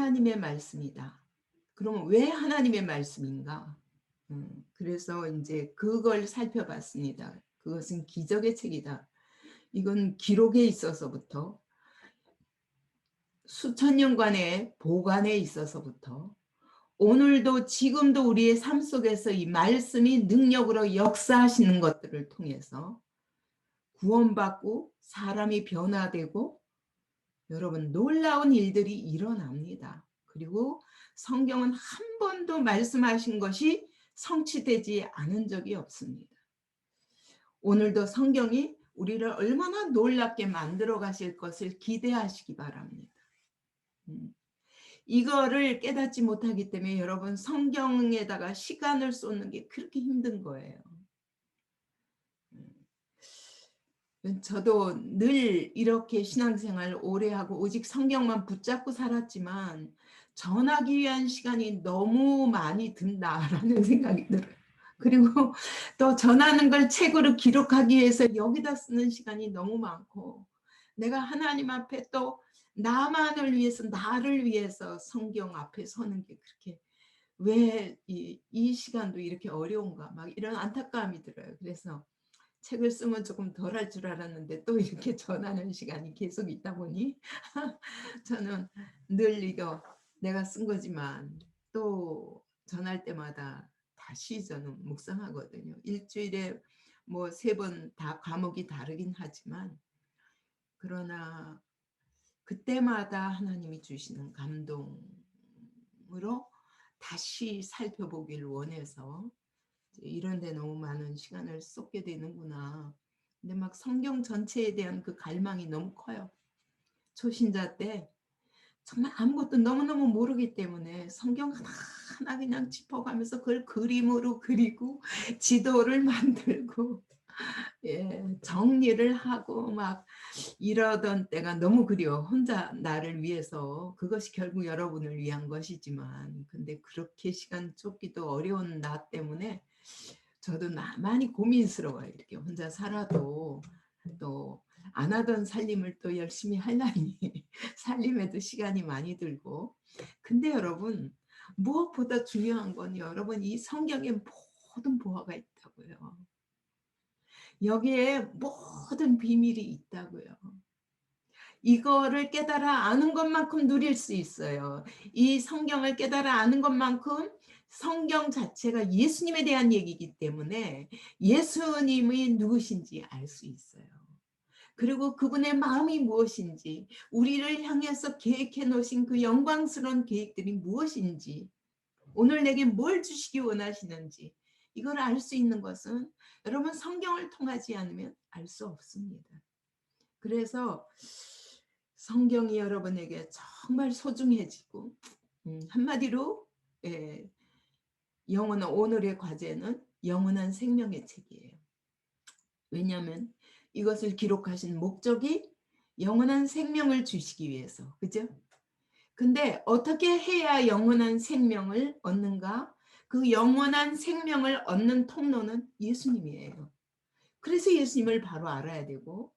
하나님의 말씀이다. 그러면 왜 하나님의 말씀인가? 그래서 이제 그걸 살펴봤습니다. 그것은 기적의 책이다. 이건 기록에 있어서부터 수천 년간의 보관에 있어서부터 오늘도 지금도 우리의 삶 속에서 이 말씀이 능력으로 역사하시는 것들을 통해서 구원받고 사람이 변화되고 여러분 놀라운 일들이 일어납니다. 그리고 성경은 한 번도 말씀하신 것이 성취되지 않은 적이 없습니다. 오늘도 성경이 우리를 얼마나 놀랍게 만들어 가실 것을 기대하시기 바랍니다. 이거를 깨닫지 못하기 때문에 여러분 성경에다가 시간을 쏟는 게 그렇게 힘든 거예요. 저도 늘 이렇게 신앙생활 오래 하고 오직 성경만 붙잡고 살았지만 전하기 위한 시간이 너무 많이 든다라는 생각이 들어요. 그리고 또 전하는 걸 책으로 기록하기 위해서 여기다 쓰는 시간이 너무 많고 내가 하나님 앞에 또 나만을 위해서 나를 위해서 성경 앞에 서는 게 그렇게 왜 이 시간도 이렇게 어려운가 막 이런 안타까움이 들어요. 그래서 책을 쓰면 조금 덜 할 줄 알았는데 또 이렇게 전하는 시간이 계속 있다 보니 저는 늘 이거 내가 쓴 거지만 또 전할 때마다 다시 저는 묵상하거든요. 일주일에 뭐 3번 다 과목이 다르긴 하지만 그러나 그때마다 하나님이 주시는 감동으로 다시 살펴보길 원해서 이런 데 너무 많은 시간을 쏟게 되는구나. 근데 막 성경 전체에 대한 그 갈망이 너무 커요. 초신자 때 정말 아무것도 너무너무 모르기 때문에 성경 하나하나 그냥 짚어가면서 그걸 그림으로 그리고 지도를 만들고 정리를 하고 막 이러던 때가 너무 그리워. 혼자 나를 위해서 그것이 결국 여러분을 위한 것이지만 근데 그렇게 시간 쫓기도 어려운 나 때문에 저도 많이 고민스러워요. 이렇게 혼자 살아도 또 안 하던 살림을 또 열심히 하려니 살림에도 시간이 많이 들고 근데 여러분 무엇보다 중요한 건 여러분 이 성경에 모든 보화가 있다고요. 여기에 모든 비밀이 있다고요. 이거를 깨달아 아는 것만큼 누릴 수 있어요. 이 성경을 깨달아 아는 것만큼 성경 자체가 예수님에 대한 얘기이기 때문에 예수님이 누구신지 알 수 있어요. 그리고 그분의 마음이 무엇인지 우리를 향해서 계획해 놓으신 그 영광스러운 계획들이 무엇인지 오늘 내게 뭘 주시기 원하시는지 이걸 알 수 있는 것은 여러분 성경을 통하지 않으면 알 수 없습니다. 그래서 성경이 여러분에게 정말 소중해지고 한마디로 영원한 오늘의 과제는 영원한 생명의 책이에요. 왜냐하면 이것을 기록하신 목적이 영원한 생명을 주시기 위해서 그죠? 근데 어떻게 해야 영원한 생명을 얻는가? 그 영원한 생명을 얻는 통로는 예수님이에요. 그래서 예수님을 바로 알아야 되고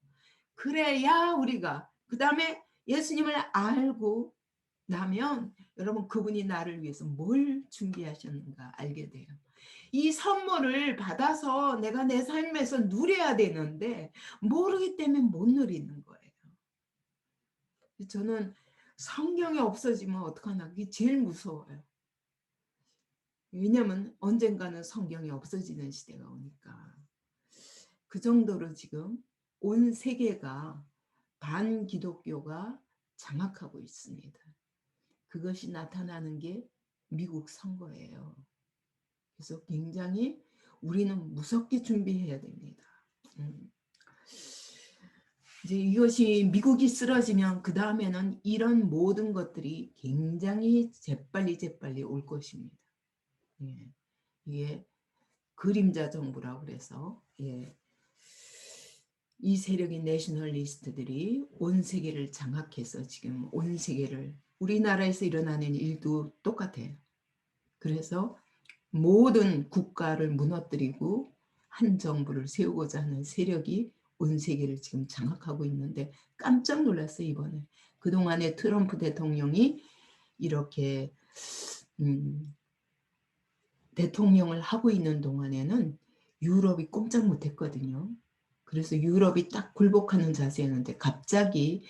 그래야 우리가 그 다음에 예수님을 알고 나면 여러분 그분이 나를 위해서 뭘 준비하셨는가 알게 돼요. 이 선물을 받아서 내가 내 삶에서 누려야 되는데 모르기 때문에 못 누리는 거예요. 저는 성경이 없어지면 어떡하나 그게 제일 무서워요. 왜냐하면 언젠가는 성경이 없어지는 시대가 오니까. 그 정도로 지금 온 세계가 반기독교가 장악하고 있습니다. 그것이 나타나는 게 미국 선거예요. 그래서 굉장히 우리는 무섭게 준비해야 됩니다. 이제 이것이 미국이 쓰러지면 그 다음에는 이런 모든 것들이 굉장히 재빨리 올 것입니다. 이게 그림자 정부라고 그래서 이 세력인 내셔널리스트들이 온 세계를 장악해서 지금 온 세계를 우리나라에서 일어나는 일도 똑같아요. 그래서 모든 국가를 무너뜨리고 한 정부를 세우고자 하는 세력이 온 세계를 지금 장악하고 있는데 깜짝 놀랐어요. 이번에 그동안에 트럼프 대통령이 이렇게 대통령을 하고 있는 동안에는 유럽이 꼼짝 못했거든요. 그래서 유럽이 딱 굴복하는 자세였는데 갑자기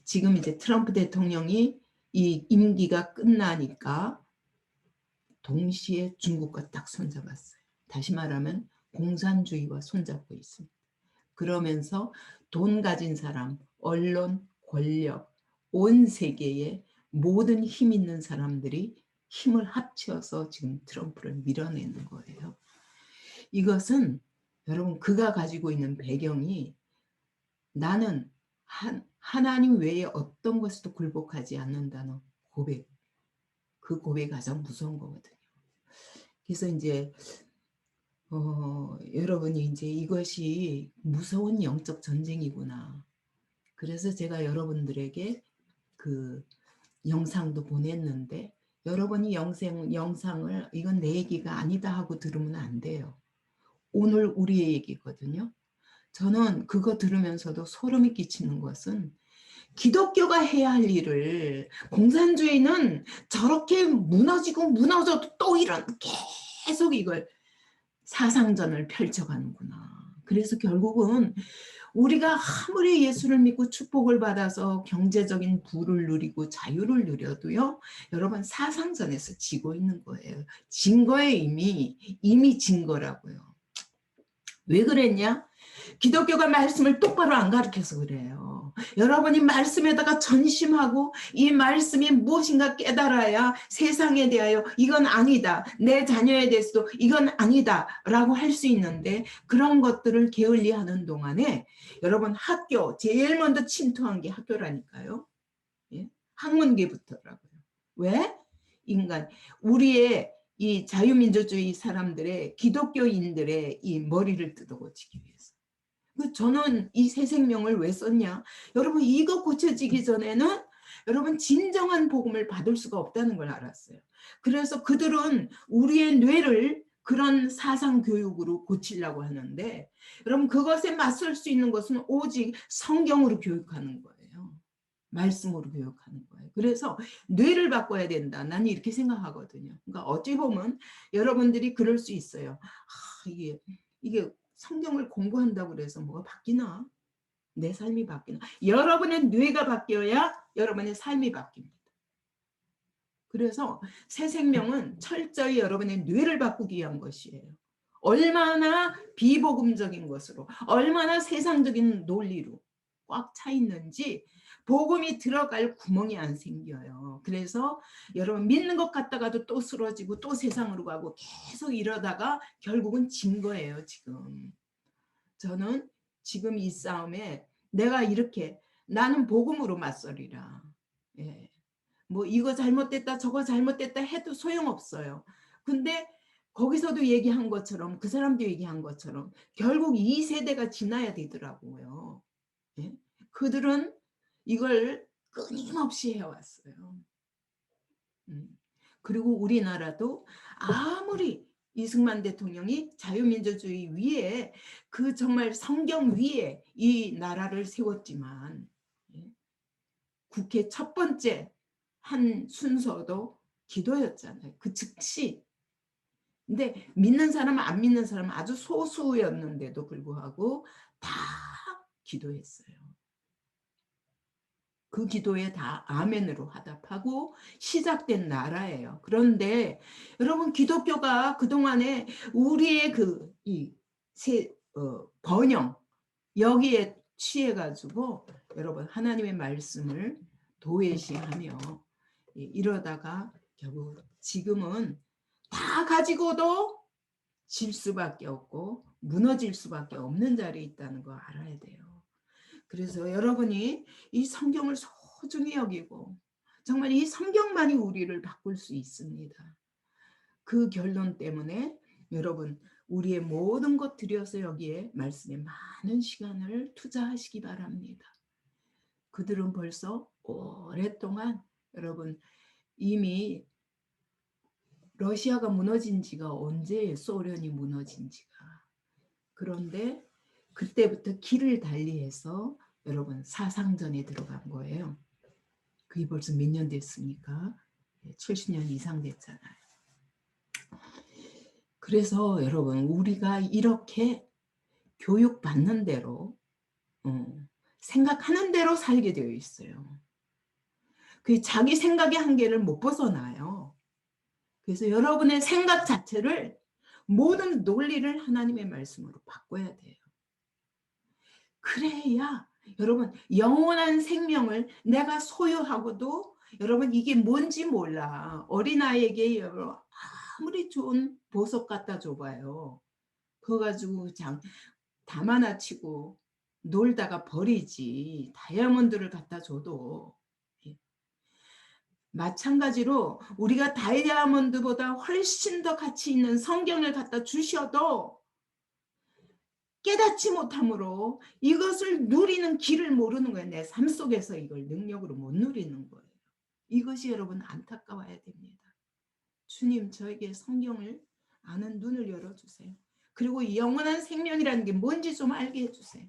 지금 이제 트럼프 대통령이 이 임기가 끝나니까 동시에 중국과 딱 손잡았어요. 다시 말하면 공산주의와 손잡고 있습니다. 그러면서 돈 가진 사람, 언론, 권력, 온 세계의 모든 힘 있는 사람들이 힘을 합쳐서 지금 트럼프를 밀어내는 거예요. 이것은 여러분 그가 가지고 있는 배경이 나는 하나님 외에 어떤 것에도 굴복하지 않는다는 고백. 그 고백이 가장 무서운 거거든요. 그래서 이제 여러분이 이제 이것이 무서운 영적 전쟁이구나. 그래서 제가 여러분들에게 그 영상도 보냈는데 여러분이 영상을 이건 내 얘기가 아니다 하고 들으면 안 돼요. 오늘 우리의 얘기거든요. 저는 그거 들으면서도 소름이 끼치는 것은 기독교가 해야 할 일을 공산주의는 저렇게 무너지고 무너져도 또 이런 계속 이걸 사상전을 펼쳐가는구나. 그래서 결국은 우리가 아무리 예수를 믿고 축복을 받아서 경제적인 부를 누리고 자유를 누려도요. 여러분 사상전에서 지고 있는 거예요. 진 거에 이미 진 거라고요. 왜 그랬냐? 기독교가 말씀을 똑바로 안 가르쳐서 그래요. 여러분이 말씀에다가 전심하고 이 말씀이 무엇인가 깨달아야 세상에 대하여 이건 아니다. 내 자녀에 대해서도 이건 아니다 라고 할 수 있는데 그런 것들을 게을리하는 동안에 여러분 학교 제일 먼저 침투한 게 학교라니까요. 예? 학문계부터라고요. 왜? 인간 우리의 이 자유민주주의 사람들의 기독교인들의 이 머리를 뜯어고치기 위해서. 저는 이 새 생명을 왜 썼냐? 여러분 이거 고쳐지기 전에는 여러분 진정한 복음을 받을 수가 없다는 걸 알았어요. 그래서 그들은 우리의 뇌를 그런 사상 교육으로 고치려고 하는데 여러분 그것에 맞설 수 있는 것은 오직 성경으로 교육하는 거예요. 말씀으로 교육하는 거예요. 그래서 뇌를 바꿔야 된다. 나는 이렇게 생각하거든요. 그러니까 어찌 보면 여러분들이 그럴 수 있어요. 이게 성경을 공부한다고 그래서 뭐가 바뀌나? 내 삶이 바뀌나? 여러분의 뇌가 바뀌어야 여러분의 삶이 바뀝니다. 그래서 새 생명은 철저히 여러분의 뇌를 바꾸기 위한 것이에요. 얼마나 비복음적인 것으로, 얼마나 세상적인 논리로 꽉 차 있는지 복음이 들어갈 구멍이 안 생겨요. 그래서 여러분 믿는 것 같다가도 또 쓰러지고 또 세상으로 가고 계속 이러다가 결국은 진 거예요, 지금. 저는 지금 이 싸움에 내가 이렇게 나는 복음으로 맞서리라. 예. 뭐 이거 잘못됐다 저거 잘못됐다 해도 소용없어요. 근데 거기서도 얘기한 것처럼 그 사람도 얘기한 것처럼 결국 이 세대가 지나야 되더라고요. 예? 그들은 이걸 끊임없이 해왔어요. 그리고 우리나라도 아무리 이승만 대통령이 자유민주주의 위에 그 정말 성경 위에 이 나라를 세웠지만 국회 첫 번째 한 순서도 기도였잖아요. 그 즉시. 근데 믿는 사람 안 믿는 사람 아주 소수였는데도 불구하고 다 기도했어요. 그 기도에 다 아멘으로 화답하고 시작된 나라예요. 그런데 여러분 기독교가 그동안에 우리의 번영 여기에 취해가지고 여러분 하나님의 말씀을 도외시하며 이러다가 결국 지금은 다 가지고도 질 수밖에 없고 무너질 수밖에 없는 자리에 있다는 거 알아야 돼요. 그래서 여러분이 이 성경을 소중히 여기고 정말 이 성경만이 우리를 바꿀 수 있습니다. 그 결론 때문에 여러분 우리의 모든 것 들여서 여기에 말씀에 많은 시간을 투자하시기 바랍니다. 그들은 벌써 오랫동안 여러분 이미 러시아가 무너진 지가 언제예요? 소련이 무너진 지가. 그런데 그때부터 길을 달리해서 여러분 사상전에 들어간 거예요. 그게 벌써 몇 년 됐습니까? 70년 이상 됐잖아요. 그래서 여러분 우리가 이렇게 교육받는 대로 생각하는 대로 살게 되어 있어요. 그 자기 생각의 한계를 못 벗어나요. 그래서 여러분의 생각 자체를 모든 논리를 하나님의 말씀으로 바꿔야 돼요. 그래야 여러분 영원한 생명을 내가 소유하고도 여러분 이게 뭔지 몰라. 어린아이에게 여러분 아무리 좋은 보석 갖다 줘봐요. 그거 가지고 그냥 담아나 치고 놀다가 버리지. 다이아몬드를 갖다 줘도. 마찬가지로 우리가 다이아몬드보다 훨씬 더 가치 있는 성경을 갖다 주셔도 깨닫지 못함으로 이것을 누리는 길을 모르는 거예요. 내 삶 속에서 이걸 능력으로 못 누리는 거예요. 이것이 여러분 안타까워야 됩니다. 주님 저에게 성경을 아는 눈을 열어주세요. 그리고 영원한 생명이라는 게 뭔지 좀 알게 해주세요.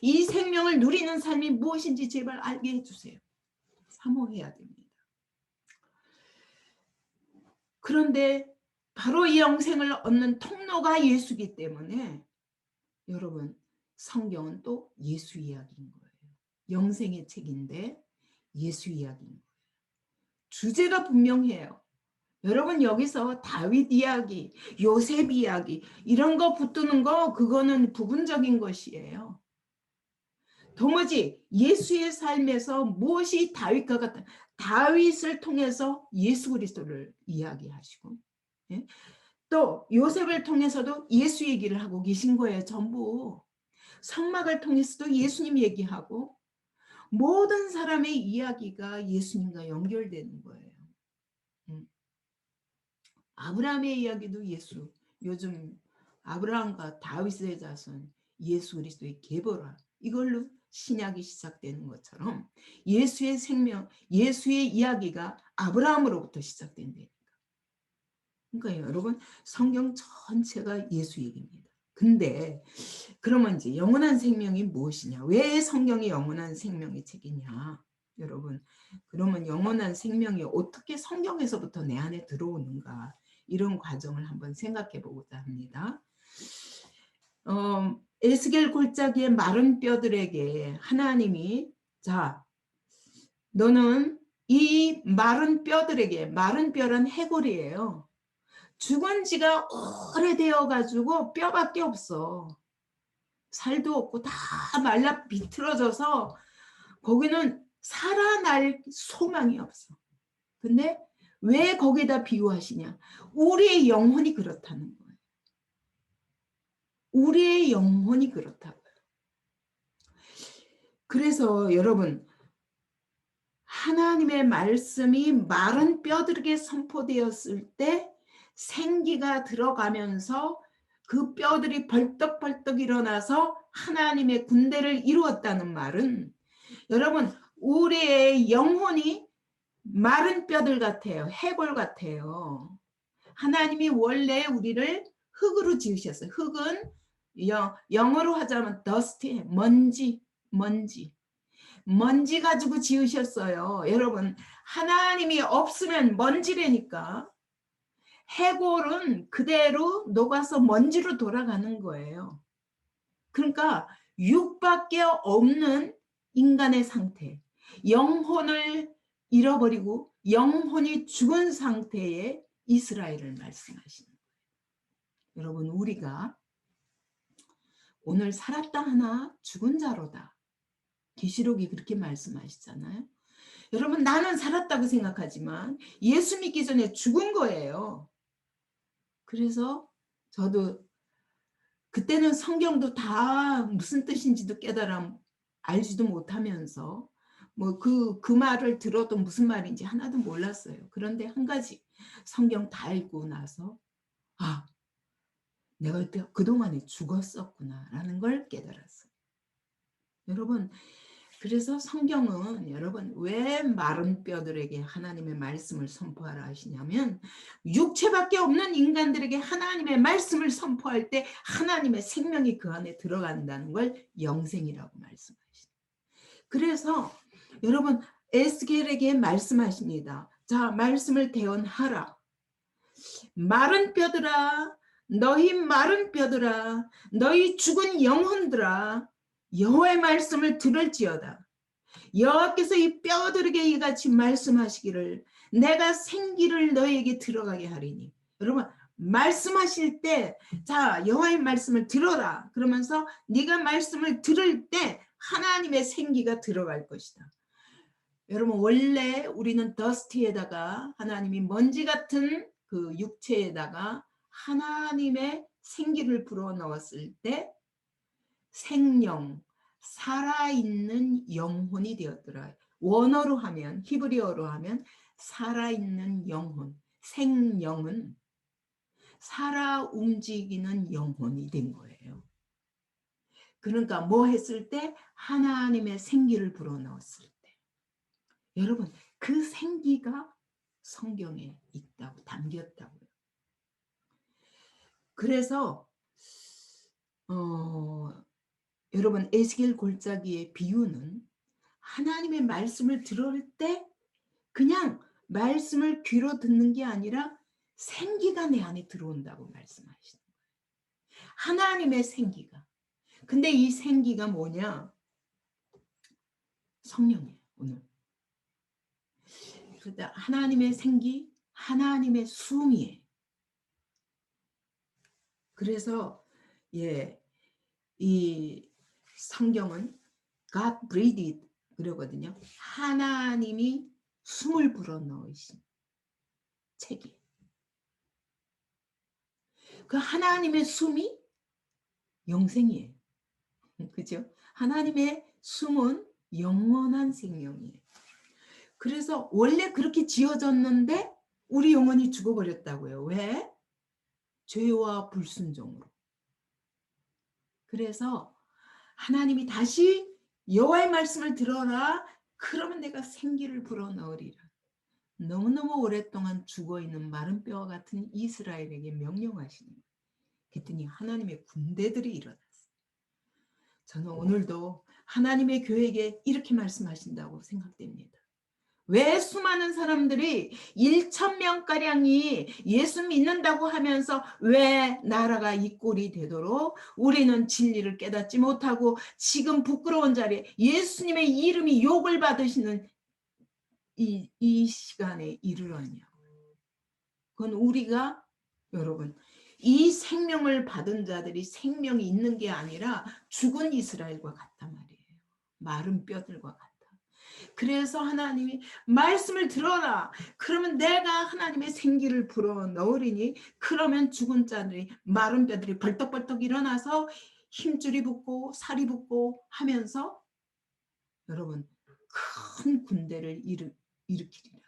이 생명을 누리는 삶이 무엇인지 제발 알게 해주세요. 사모해야 됩니다. 그런데 바로 이 영생을 얻는 통로가 예수이기 때문에 여러분 성경은 또 예수 이야기인 거예요. 영생의 책인데 예수 이야기인 거예요. 주제가 분명해요. 여러분 여기서 다윗 이야기, 요셉 이야기 이런 거 붙드는 거 그거는 부분적인 것이에요. 도무지 예수의 삶에서 무엇이 다윗과 같은 다윗을 통해서 예수 그리스도를 이야기하시고 또 요셉을 통해서도 예수 얘기를 하고 계신 거예요. 전부. 성막을 통해서도 예수님 얘기하고 모든 사람의 이야기가 예수님과 연결되는 거예요. 아브라함의 이야기도 예수. 요즘 아브라함과 다윗의 자손 예수 그리스도의 계보라. 이걸로 신약이 시작되는 것처럼 예수의 생명, 예수의 이야기가 아브라함으로부터 시작된다니까. 그러니까 여러분 성경 전체가 예수 얘기입니다. 근데 그러면 이제 영원한 생명이 무엇이냐? 왜 성경이 영원한 생명의 책이냐? 여러분 그러면 영원한 생명이 어떻게 성경에서부터 내 안에 들어오는가? 이런 과정을 한번 생각해 보고자 합니다. 에스겔 골짜기의 마른 뼈들에게 하나님이 자 너는 이 마른 뼈들에게 마른 뼈는 해골이에요. 죽은 지가 오래되어 가지고 뼈밖에 없어. 살도 없고 다 말라 비틀어져서 거기는 살아날 소망이 없어. 근데 왜 거기다 비유하시냐? 우리의 영혼이 그렇다는 거예요. 우리의 영혼이 그렇다고요. 그래서 여러분 하나님의 말씀이 마른 뼈들에게 선포되었을 때 생기가 들어가면서 그 뼈들이 벌떡벌떡 일어나서 하나님의 군대를 이루었다는 말은 여러분 우리의 영혼이 마른 뼈들 같아요. 해골 같아요. 하나님이 원래 우리를 흙으로 지으셨어요. 흙은 영어로 하자면 dust, 먼지 가지고 지으셨어요. 여러분 하나님이 없으면 먼지라니까. 해골은 그대로 녹아서 먼지로 돌아가는 거예요. 그러니까 육밖에 없는 인간의 상태, 영혼을 잃어버리고 영혼이 죽은 상태의 이스라엘을 말씀하시는 거예요. 여러분 우리가 오늘 살았다 하나 죽은 자로다. 계시록이 그렇게 말씀하시잖아요. 여러분 나는 살았다고 생각하지만 예수 믿기 전에 죽은 거예요. 그래서 저도 그때는 성경도 다 무슨 뜻인지도 깨달아 알지도 못하면서 뭐 그 말을 들어도 무슨 말인지 하나도 몰랐어요. 그런데 한 가지 성경 다 읽고 나서 아 내가 그동안에 죽었었구나 라는 걸 깨달았어요. 여러분 그래서 성경은 여러분 왜 마른 뼈들에게 하나님의 말씀을 선포하라 하시냐면 육체밖에 없는 인간들에게 하나님의 말씀을 선포할 때 하나님의 생명이 그 안에 들어간다는 걸 영생이라고 말씀하시죠. 그래서 여러분 에스겔에게 말씀하십니다. 자, 말씀을 대언하라. 마른 뼈들아, 너희 마른 뼈들아, 너희 죽은 영혼들아, 여호와의 말씀을 들을지어다. 여호와께서 이 뼈들에게 이같이 말씀하시기를 내가 생기를 너에게 들어가게 하리니. 여러분, 말씀하실 때, 자, 여호와의 말씀을 들어라 그러면서 네가 말씀을 들을 때 하나님의 생기가 들어갈 것이다. 여러분, 원래 우리는 더스티에다가 하나님이 먼지 같은 그 육체에다가 하나님의 생기를 불어넣었을 때 생명, 살아있는 영혼이 되었더라. 원어로 하면, 히브리어로 하면 살아있는 영혼, 생명은 살아 움직이는 영혼이 된 거예요. 그러니까 뭐 했을 때? 하나님의 생기를 불어넣었을 때. 여러분, 그 생기가 성경에 있다고, 담겼다고요. 그래서 여러분, 에스겔 골짜기의 비유는 하나님의 말씀을 들을 때 그냥 말씀을 귀로 듣는 게 아니라 생기가 내 안에 들어온다고 말씀하시는 거예요. 하나님의 생기가. 근데 이 생기가 뭐냐? 성령이에요, 오늘. 하나님의 생기, 하나님의 숨이에요. 그래서 이 성경은 God breathed 그러거든요. 하나님이 숨을 불어넣으신 책이에요. 그 하나님의 숨이 영생이에요. 그죠? 하나님의 숨은 영원한 생명이에요. 그래서 원래 그렇게 지어졌는데 우리 영혼이 죽어버렸다고요. 왜? 죄와 불순종으로. 그래서 하나님이 다시 여호와의 말씀을 들어라. 그러면 내가 생기를 불어넣으리라. 너무너무 오랫동안 죽어있는 마른 뼈와 같은 이스라엘에게 명령하시는 거예요. 그랬더니 하나님의 군대들이 일어났어요. 저는 오늘도 하나님의 교회에게 이렇게 말씀하신다고 생각됩니다. 왜 수많은 사람들이 1,000명가량이 예수 믿는다고 하면서 왜 나라가 이 꼴이 되도록 우리는 진리를 깨닫지 못하고 지금 부끄러운 자리에 예수님의 이름이 욕을 받으시는 이 시간에 이르렀냐고. 그건 우리가 여러분 이 생명을 받은 자들이 생명이 있는 게 아니라 죽은 이스라엘과 같단 말이에요. 마른 뼈들과 같다. 그래서 하나님이 말씀을 들어라. 그러면 내가 하나님의 생기를 불어넣으리니 그러면 죽은 자들이 마른 뼈들이 벌떡벌떡 일어나서 힘줄이 붙고 살이 붙고 하면서 여러분 큰 군대를 일으키리라.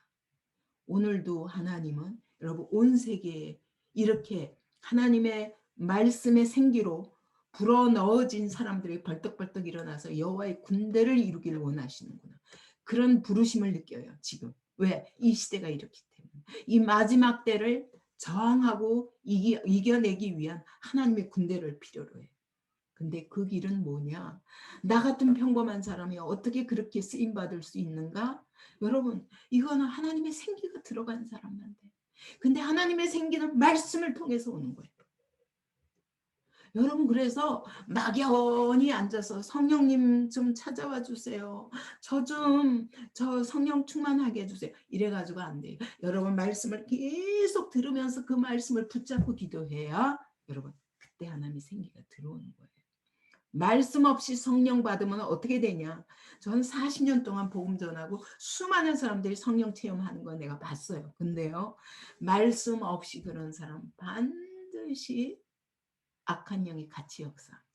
오늘도 하나님은 여러분 온 세계에 이렇게 하나님의 말씀의 생기로 불어넣어진 사람들이 벌떡벌떡 일어나서 여호와의 군대를 이루기를 원하시는구나. 그런 부르심을 느껴요. 지금. 왜? 이 시대가 이렇기 때문에. 이 마지막 때를 저항하고 이겨내기 위한 하나님의 군대를 필요로 해요. 근데 그 길은 뭐냐? 나 같은 평범한 사람이 어떻게 그렇게 쓰임받을 수 있는가? 여러분, 이거는 하나님의 생기가 들어간 사람만 돼. 근데 하나님의 생기는 말씀을 통해서 오는 거예요. 여러분, 그래서 막연히 앉아서 성령님 좀 찾아와 주세요. 저 성령 충만하게 해주세요. 이래가지고 안 돼요. 여러분, 말씀을 계속 들으면서 그 말씀을 붙잡고 기도해야 여러분, 그때 하나님의 생기가 들어오는 거예요. 말씀 없이 성령 받으면 어떻게 되냐? 저는 40년 동안 복음 전하고 수많은 사람들이 성령 체험하는 거 내가 봤어요. 근데요, 말씀 없이 그런 사람 반드시 악한 영이 같이 역사합니다.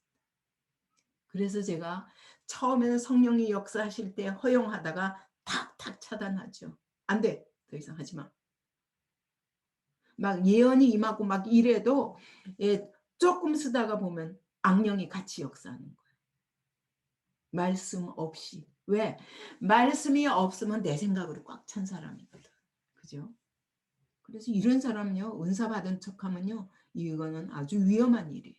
그래서 제가 처음에는 성령이 역사하실 때 허용하다가 탁탁 차단하죠. 안 돼. 더 이상 하지 마. 막 예언이 임하고 막 이래도 조금 쓰다가 보면 악령이 같이 역사하는 거예요. 말씀 없이. 왜? 말씀이 없으면 내 생각으로 꽉 찬 사람이거든. 그죠? 그래서 이런 사람은요, 은사 받은 척하면요, 이거는 아주 위험한 일이에요.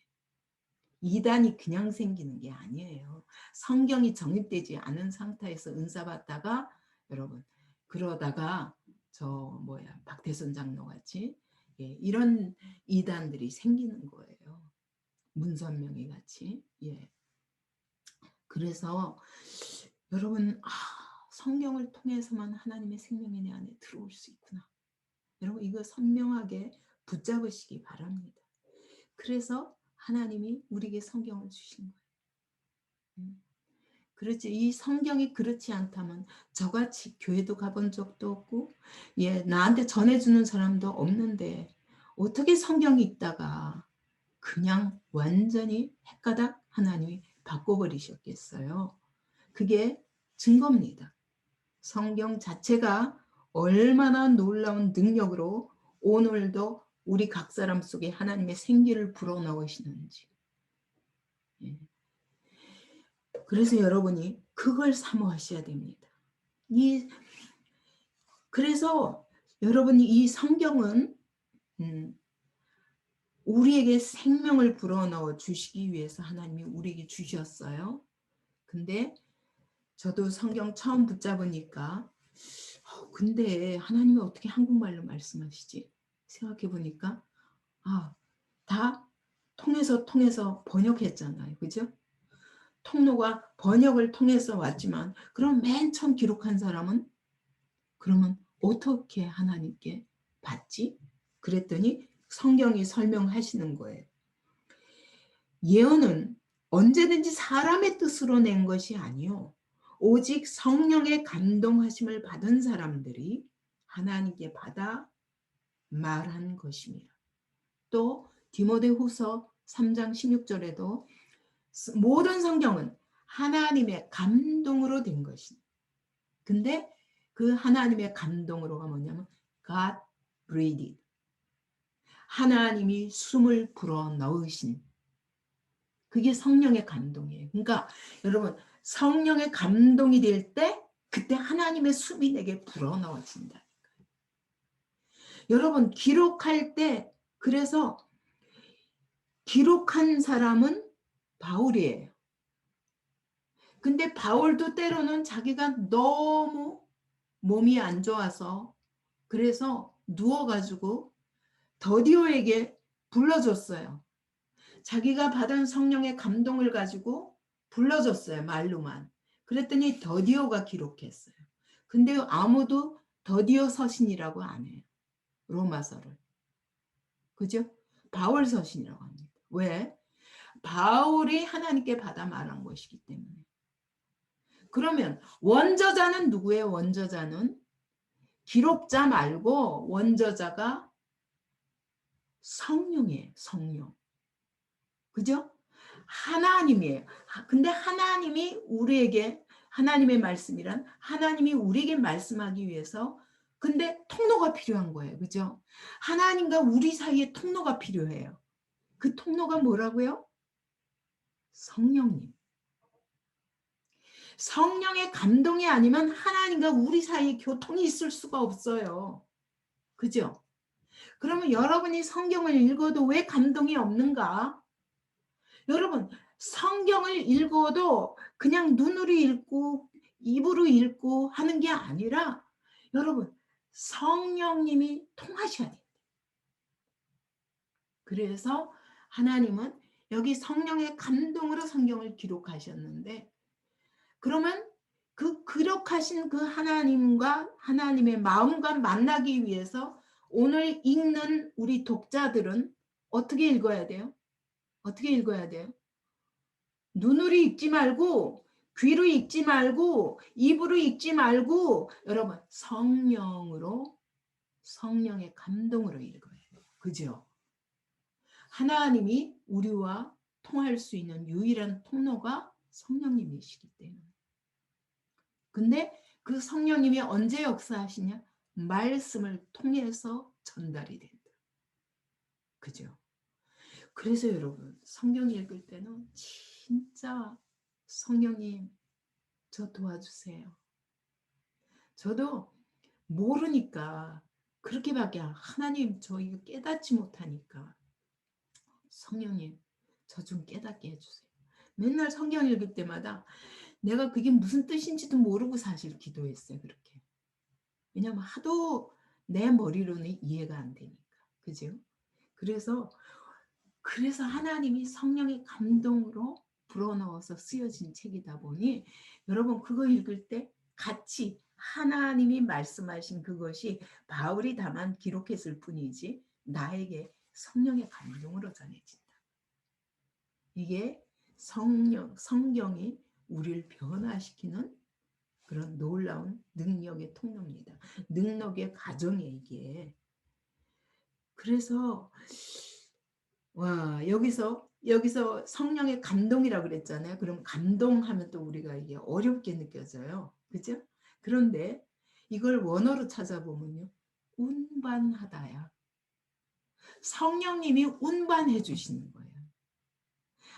이단이 그냥 생기는 게 아니에요. 성경이 정립되지 않은 상태에서 은사 받다가 여러분 그러다가 저 뭐야 박태선 장로 같이 예, 이런 이단들이 생기는 거예요. 문선명이 같이. 예. 그래서 여러분 성경을 통해서만 하나님의 생명이 내 안에 들어올 수 있구나. 여러분 이거 선명하게 붙잡으시기 바랍니다. 그래서 하나님이 우리에게 성경을 주신 거예요. 그렇지 이 성경이 그렇지 않다면 저같이 교회도 가본 적도 없고 예 나한테 전해주는 사람도 없는데 어떻게 성경이 있다가 그냥 완전히 헷가닥 하나님이 바꿔버리셨겠어요. 그게 증거입니다. 성경 자체가 얼마나 놀라운 능력으로 오늘도 우리 각 사람 속에 하나님의 생기를 불어넣으시는지. 예. 그래서 여러분이 그걸 사모하셔야 됩니다. 그래서 여러분이 이 성경은 우리에게 생명을 불어넣어 주시기 위해서 하나님이 우리에게 주셨어요. 근데 저도 성경 처음 붙잡으니까 근데 하나님이 어떻게 한국말로 말씀하시지? 생각해 보니까 다 통해서 번역했잖아요. 그죠? 통로가 번역을 통해서 왔지만 그럼 맨 처음 기록한 사람은 그러면 어떻게 하나님께 받지? 그랬더니 성경이 설명하시는 거예요. 예언은 언제든지 사람의 뜻으로 낸 것이 아니요 오직 성령의 감동하심을 받은 사람들이 하나님께 받아 말한 것입니다. 또 디모데후서 3장 16절에도 모든 성경은 하나님의 감동으로 된 것이다. 근데 그 하나님의 감동으로가 뭐냐면 God breathed. 하나님이 숨을 불어 넣으신 그게 성령의 감동이에요. 그러니까 여러분 성령의 감동이 될 때 그때 하나님의 숨이 내게 불어 넣어진다. 여러분 기록할 때 그래서 기록한 사람은 바울이에요. 근데 바울도 때로는 자기가 너무 몸이 안 좋아서 그래서 누워가지고 더디오에게 불러줬어요. 자기가 받은 성령의 감동을 가지고 불러줬어요. 말로만. 그랬더니 더디오가 기록했어요. 근데 아무도 더디오 서신이라고 안 해요. 로마서를. 그죠? 바울 서신이라고 합니다. 왜? 바울이 하나님께 받아 말한 것이기 때문에. 그러면 원저자는 누구예요? 원저자는 기록자 말고 원저자가 성령이에요. 성령. 그죠? 하나님이에요. 근데 하나님이 우리에게 하나님의 말씀이란 하나님이 우리에게 말씀하기 위해서 근데 통로가 필요한 거예요. 그죠? 하나님과 우리 사이에 통로가 필요해요. 그 통로가 뭐라고요? 성령님. 성령의 감동이 아니면 하나님과 우리 사이에 교통이 있을 수가 없어요. 그죠? 그러면 여러분이 성경을 읽어도 왜 감동이 없는가? 여러분 성경을 읽어도 그냥 눈으로 읽고 입으로 읽고 하는 게 아니라 여러분 성령님이 통하셔야 돼요. 그래서 하나님은 여기 성령의 감동으로 성경을 기록하셨는데 그러면 그 기록하신 그 하나님과 하나님의 마음과 만나기 위해서 오늘 읽는 우리 독자들은 어떻게 읽어야 돼요? 어떻게 읽어야 돼요? 눈으로 읽지 말고 귀로 읽지 말고 입으로 읽지 말고 여러분 성령으로 성령의 감동으로 읽어야 돼요. 그죠? 하나님이 우리와 통할 수 있는 유일한 통로가 성령님이시기 때문에. 근데 그 성령님이 언제 역사하시냐? 말씀을 통해서 전달이 된다. 그죠? 그래서 여러분 성경 읽을 때는 진짜 성령님 저 도와주세요. 저도 모르니까 그렇게밖에 하나님 저 이거 깨닫지 못하니까 성령님 저 좀 깨닫게 해주세요. 맨날 성경 읽을 때마다 내가 그게 무슨 뜻인지도 모르고 사실 기도했어요. 그렇게. 왜냐하면 하도 내 머리로는 이해가 안 되니까. 그죠? 그래서 하나님이 성령의 감동으로 불어넣어서 쓰여진 책이다 보니 여러분 그거 읽을 때 같이 하나님이 말씀하신 그것이 바울이 다만 기록했을 뿐이지 나에게 성령의 감동으로 전해진다. 이게 성경이 우리를 변화시키는 그런 놀라운 능력의 통로입니다. 능력의 가정이에요, 이게. 그래서 와, 여기서 성령의 감동이라고 그랬잖아요. 그럼 감동하면 또 우리가 이게 어렵게 느껴져요. 그죠? 그런데 이걸 원어로 찾아보면요. 운반하다야. 성령님이 운반해 주시는 거예요.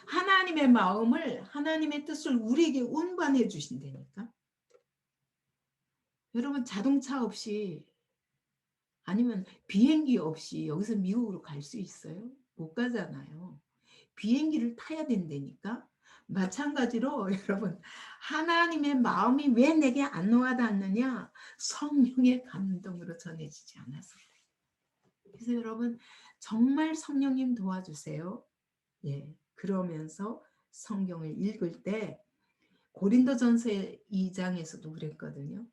하나님의 마음을, 하나님의 뜻을 우리에게 운반해 주신다니까. 여러분 자동차 없이 아니면 비행기 없이 여기서 미국으로 갈 수 있어요? 못 가잖아요. 비행기를 타야 된다니까. 마찬가지로 여러분 하나님의 마음이 왜 내게 안 와닿느냐? 성령의 감동으로 전해지지 않아서 그래요. 그래서 여러분 정말 성령님 도와주세요. 예, 그러면서 성경을 읽을 때 고린도전서 2장에서도 그랬거든요.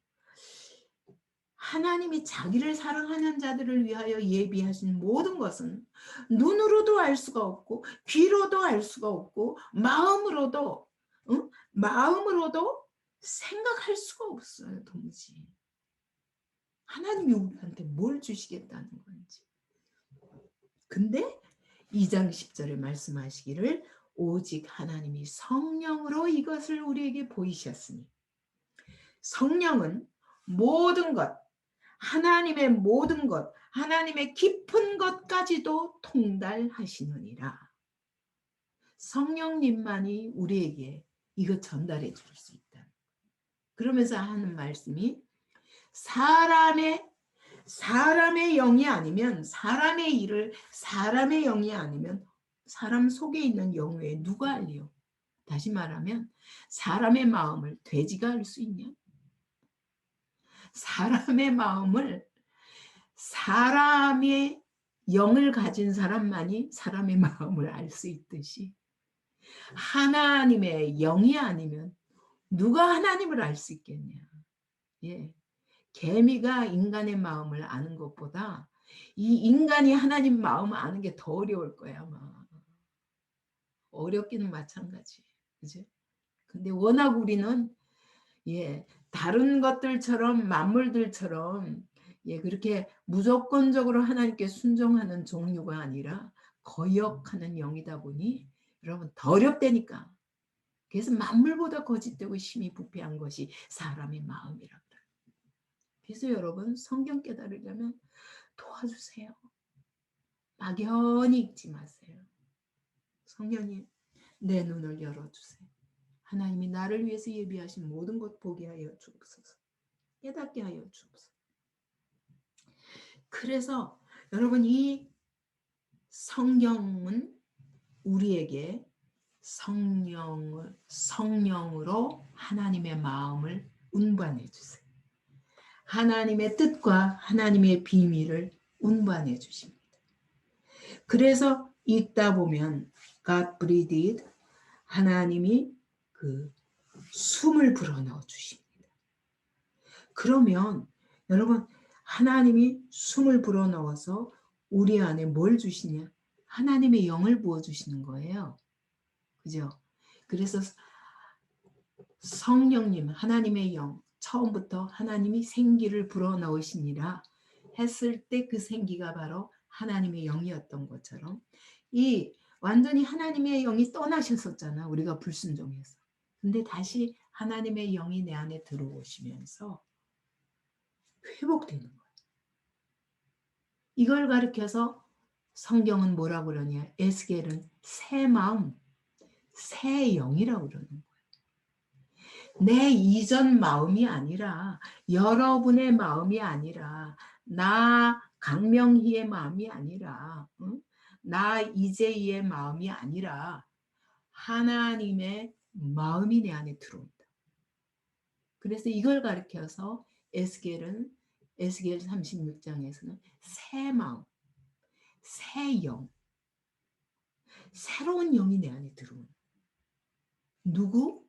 하나님이 자기를 사랑하는 자들을 위하여 예비하신 모든 것은 눈으로도 알 수가 없고 귀로도 알 수가 없고 마음으로도 마음으로도 생각할 수가 없어요. 도무지. 하나님이 우리한테 뭘 주시겠다는 건지. 근데 2장 10절에 말씀하시기를 오직 하나님이 성령으로 이것을 우리에게 보이셨으니 성령은 모든 것 하나님의 모든 것, 하나님의 깊은 것까지도 통달하시느니라. 성령님만이 우리에게 이거 전달해 줄 수 있다. 그러면서 하는 말씀이 사람의 영이 아니면 사람의 일을 사람의 영이 아니면 사람 속에 있는 영 외에 누가 알리요? 다시 말하면 사람의 마음을 돼지가 알 수 있냐? 사람의 마음을 사람의 영을 가진 사람만이 사람의 마음을 알 수 있듯이 하나님의 영이 아니면 누가 하나님을 알 수 있겠냐. 예. 개미가 인간의 마음을 아는 것보다 이 인간이 하나님 마음을 아는 게 더 어려울 거야 아마. 어렵기는 마찬가지. 그죠? 근데 워낙 우리는 다른 것들처럼 만물들처럼 그렇게 무조건적으로 하나님께 순종하는 종류가 아니라 거역하는 영이다 보니 여러분 더 어렵다니까. 그래서 만물보다 거짓되고 심히 부패한 것이 사람의 마음이라 그래요. 그래서 여러분 성경 깨달으려면 도와주세요. 막연히 읽지 마세요. 성령님 내 눈을 열어주세요. 하나님이 나를 위해서 예비하신 모든 것 보게 하여 주옵소서. 깨닫게 하여 주옵소서. 그래서 여러분 이 성경은 우리에게 성령으로 하나님의 마음을 운반해 주세요. 하나님의 뜻과 하나님의 비밀을 운반해 주십니다. 그래서 읽다 보면 God breathed 하나님이 그 숨을 불어넣어 주십니다. 그러면 여러분 하나님이 숨을 불어넣어서 우리 안에 뭘 주시냐? 하나님의 영을 부어주시는 거예요. 그죠? 그래서 성령님, 하나님의 영, 처음부터 하나님이 생기를 불어넣으시니라 했을 때 그 생기가 바로 하나님의 영이었던 것처럼 이 완전히 하나님의 영이 떠나셨었잖아. 우리가 불순종해서. 근데 다시 하나님의 영이 내 안에 들어오시면서 회복되는 거예요. 이걸 가리켜서 성경은 뭐라고 그러냐? 에스겔은 새 마음, 새 영이라고 그러는 거예요. 내 이전 마음이 아니라 여러분의 마음이 아니라 나 강명희의 마음이 아니라 나 이재희의 마음이 아니라 하나님의 마음이 내 안에 들어온다. 그래서 이걸 가리켜서 에스겔은 에스겔 36장에서는 새 마음, 새 영, 새로운 영이 내 안에 들어오는. 누구?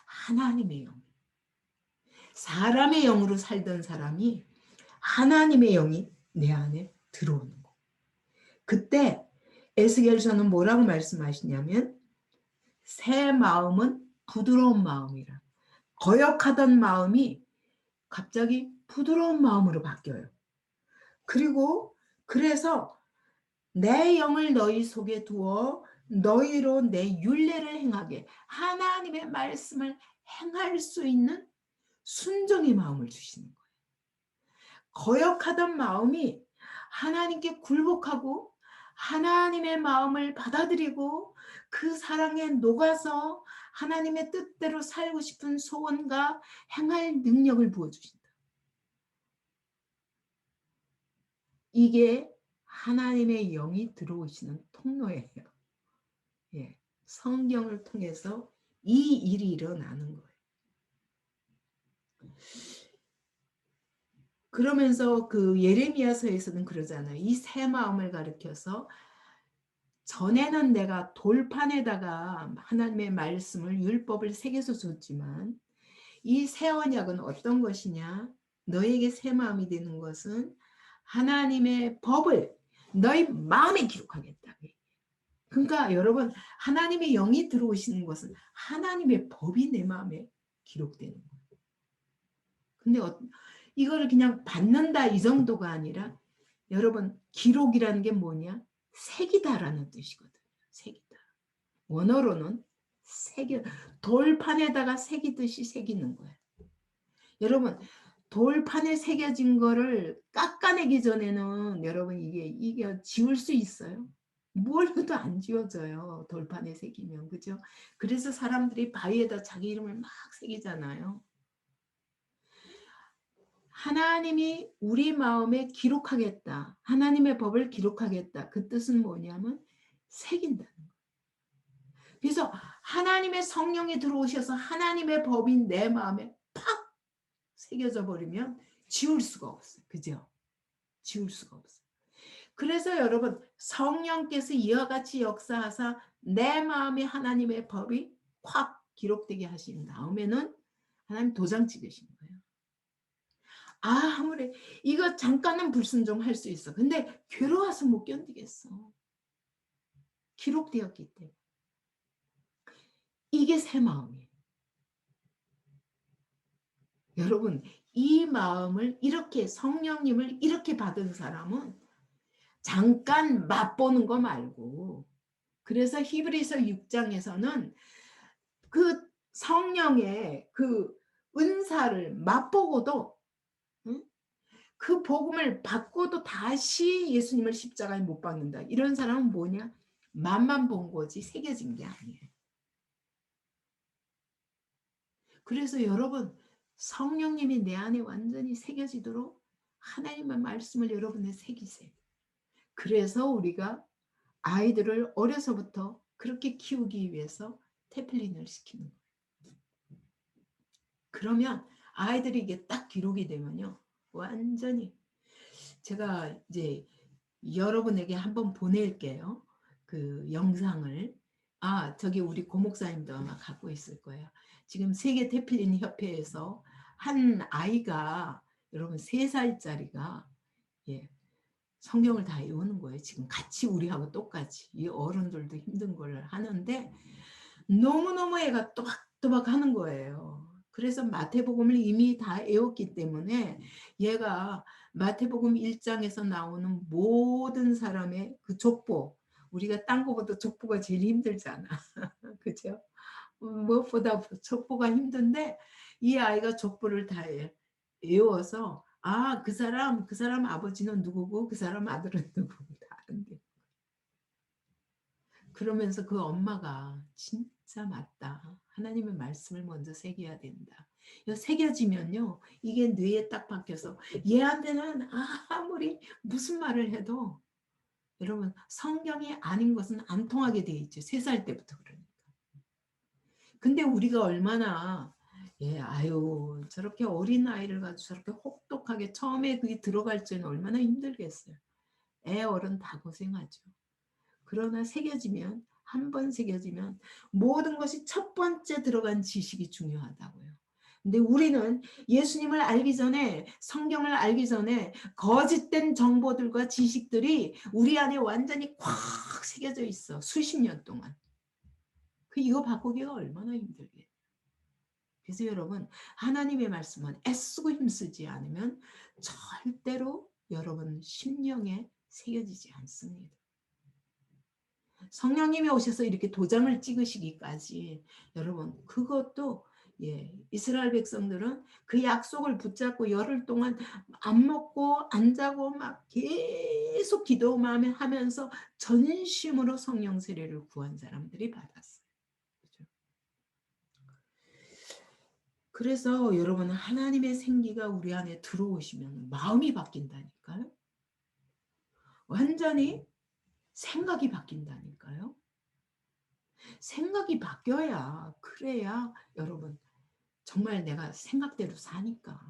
하나님의 영. 사람의 영으로 살던 사람이 하나님의 영이 내 안에 들어오는 거. 그때 에스겔서는 뭐라고 말씀하시냐면 새 마음은 부드러운 마음이라. 거역하던 마음이 갑자기 부드러운 마음으로 바뀌어요. 그리고 그래서 내 영을 너희 속에 두어 너희로 내 율례를 행하게 하나님의 말씀을 행할 수 있는 순종의 마음을 주시는 거예요. 거역하던 마음이 하나님께 굴복하고 하나님의 마음을 받아들이고 그 사랑에 녹아서 하나님의 뜻대로 살고 싶은 소원과 행할 능력을 부어주신다. 이게 하나님의 영이 들어오시는 통로예요. 예, 성경을 통해서 이 일이 일어나는 거예요. 그러면서 그 예레미야서에서는 그러잖아요. 이 새 마음을 가리켜서 전에는 내가 돌판에다가 하나님의 말씀을 율법을 새겨서 줬지만 이 새 언약은 어떤 것이냐? 너에게 새 마음이 되는 것은 하나님의 법을 너희 마음에 기록하겠다. 그러니까 여러분 하나님의 영이 들어오시는 것은 하나님의 법이 내 마음에 기록되는 거예요. 근데 이거를 그냥 받는다 이 정도가 아니라 여러분 기록이라는 게 뭐냐? 새기다라는 뜻이거든요. 새기다. 원어로는 새겨 돌판에다가 새기듯이 새기는 거예요. 여러분 돌판에 새겨진 거를 깎아내기 전에는 여러분 이게 지울 수 있어요? 뭘 해도 안 지워져요. 돌판에 새기면. 그죠? 그래서 사람들이 바위에다 자기 이름을 막 새기잖아요. 하나님이 우리 마음에 기록하겠다. 하나님의 법을 기록하겠다. 그 뜻은 뭐냐면 새긴다는 거예요. 그래서 하나님의 성령이 들어오셔서 하나님의 법이 내 마음에 팍 새겨져 버리면 지울 수가 없어요. 그죠? 지울 수가 없어요. 그래서 여러분 성령께서 이와 같이 역사하사 내 마음에 하나님의 법이 확 기록되게 하신 다음에는 하나님 도장 찍으신 거예요. 아무리 이거 잠깐은 불순종할 수 있어. 근데 괴로워서 못 견디겠어. 기록되었기 때문에. 이게 새 마음이에요. 여러분 이 마음을 이렇게 성령님을 이렇게 받은 사람은 잠깐 맛보는 거 말고 그래서 히브리서 6장에서는 그 성령의 그 은사를 맛보고도 그 복음을 받고도 다시 예수님을 십자가에 못 박는다. 이런 사람은 뭐냐? 맛만 본 거지 새겨진 게 아니에요. 그래서 여러분 성령님이 내 안에 완전히 새겨지도록 하나님의 말씀을 여러분의 새기세요. 그래서 우리가 아이들을 어려서부터 그렇게 키우기 위해서 태플린을 시키는 거예요. 그러면 아이들이 이게 딱 기록이 되면요. 완전히 제가 이제 여러분에게 한번 보낼게요. 그 영상을. 저기 우리 고목사님도 아마 갖고 있을 거예요. 지금 세계 태플린 협회에서 한 아이가 여러분 3살짜리가 예, 성경을 다 외우는 거예요. 지금 같이 우리하고 똑같이. 이 어른들도 힘든 걸 하는데 너무너무 애가 또박또박 하는 거예요. 그래서 마태복음을 이미 다 외웠기 때문에 얘가 마태복음 1장에서 나오는 모든 사람의 그 족보, 우리가 딴 거보다 족보가 제일 힘들잖아. 그죠? 무엇보다 족보가 힘든데 이 아이가 족보를 다 외워서 그 사람 아버지는 누구고 그 사람 아들은 누구고 다 아는데. 그러면서 그 엄마가 진짜 맞다. 하나님의 말씀을 먼저 새겨야 된다. 새겨지면요. 이게 뇌에 딱 박혀서 얘한테는 아무리 무슨 말을 해도 여러분 성경이 아닌 것은 안 통하게 돼 있죠. 3살 때부터 그러니까. 근데 우리가 얼마나 예, 아유, 저렇게 어린 아이를 가지고 저렇게 혹독하게 처음에 그게 들어갈 때는 얼마나 힘들겠어요. 애 어른 다 고생하죠. 그러나 새겨지면, 한 번 새겨지면 모든 것이 첫 번째 들어간 지식이 중요하다고요. 근데 우리는 예수님을 알기 전에, 성경을 알기 전에 거짓된 정보들과 지식들이 우리 안에 완전히 꽉 새겨져 있어. 수십 년 동안. 이거 바꾸기가 얼마나 힘들게. 그래서 여러분, 하나님의 말씀은 애쓰고 힘쓰지 않으면 절대로 여러분 심령에 새겨지지 않습니다. 성령님이 오셔서 이렇게 도장을 찍으시기까지 여러분, 그것도 이스라엘 백성들은 그 약속을 붙잡고 열흘 동안 안 먹고 안 자고 막 계속 기도만 하면서 전심으로 성령 세례를 구한 사람들이 받았어요. 그렇죠? 그래서 여러분, 하나님의 생기가 우리 안에 들어오시면 마음이 바뀐다니까요. 완전히 생각이 바뀐다니까요. 생각이 바뀌어야, 그래야 여러분 정말 내가 생각대로 사니까.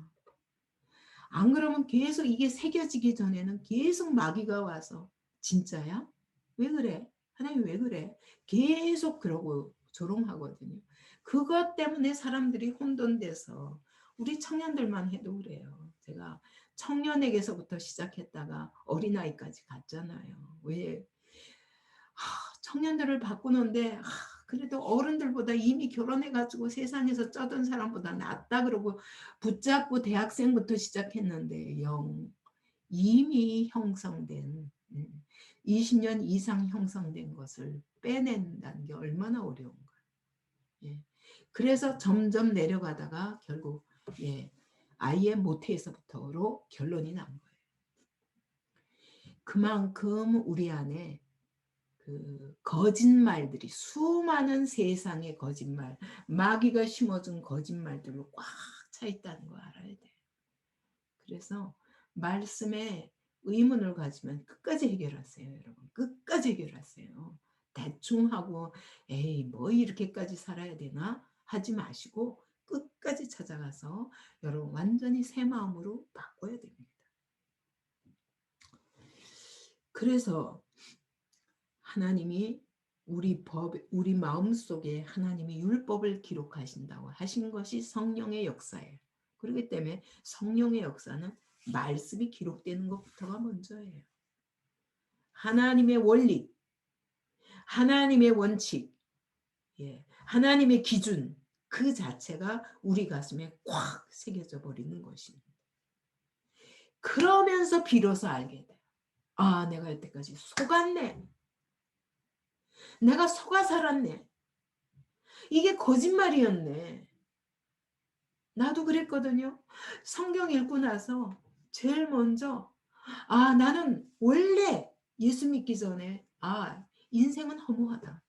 안 그러면 계속 이게 새겨지기 전에는 계속 마귀가 와서 진짜야? 왜 그래? 하나님 왜 그래? 계속 그러고 조롱하거든요. 그것 때문에 사람들이 혼돈돼서, 우리 청년들만 해도 그래요. 제가 청년에게서부터 시작했다가 어린아이까지 갔잖아요. 왜? 청년들을 바꾸는데 그래도 어른들보다 이미 결혼해가지고 세상에서 쩌던 사람보다 낫다 그러고 붙잡고 대학생부터 시작했는데 이미 형성된 20년 이상 형성된 것을 빼낸다는 게 얼마나 어려운가. 예. 그래서 점점 내려가다가 결국 아이의 모태에서부터로 결론이 난 거예요. 그만큼 우리 안에 그 거짓말들이, 수많은 세상의 거짓말, 마귀가 심어준 거짓말들로 꽉 차 있다는 거 알아야 돼. 그래서 말씀에 의문을 가지면 끝까지 해결하세요, 여러분. 끝까지 해결하세요. 대충 하고 에이 뭐 이렇게까지 살아야 되나 하지 마시고 끝까지 찾아가서 여러분 완전히 새 마음으로 바꿔야 됩니다. 그래서 하나님이 우리 마음속에 하나님이 율법을 기록하신다고 하신 것이 성령의 역사예요. 그렇기 때문에 성령의 역사는 말씀이 기록되는 것부터가 먼저예요. 하나님의 원리, 하나님의 원칙, 하나님의 기준, 그 자체가 우리 가슴에 꽉 새겨져 버리는 것입니다. 그러면서 비로소 알게 돼요. 아, 내가 여태까지 속았네. 내가 속아 살았네. 이게 거짓말이었네. 나도 그랬거든요. 성경 읽고 나서 제일 먼저 나는 원래 예수 믿기 전에 인생은 허무하다.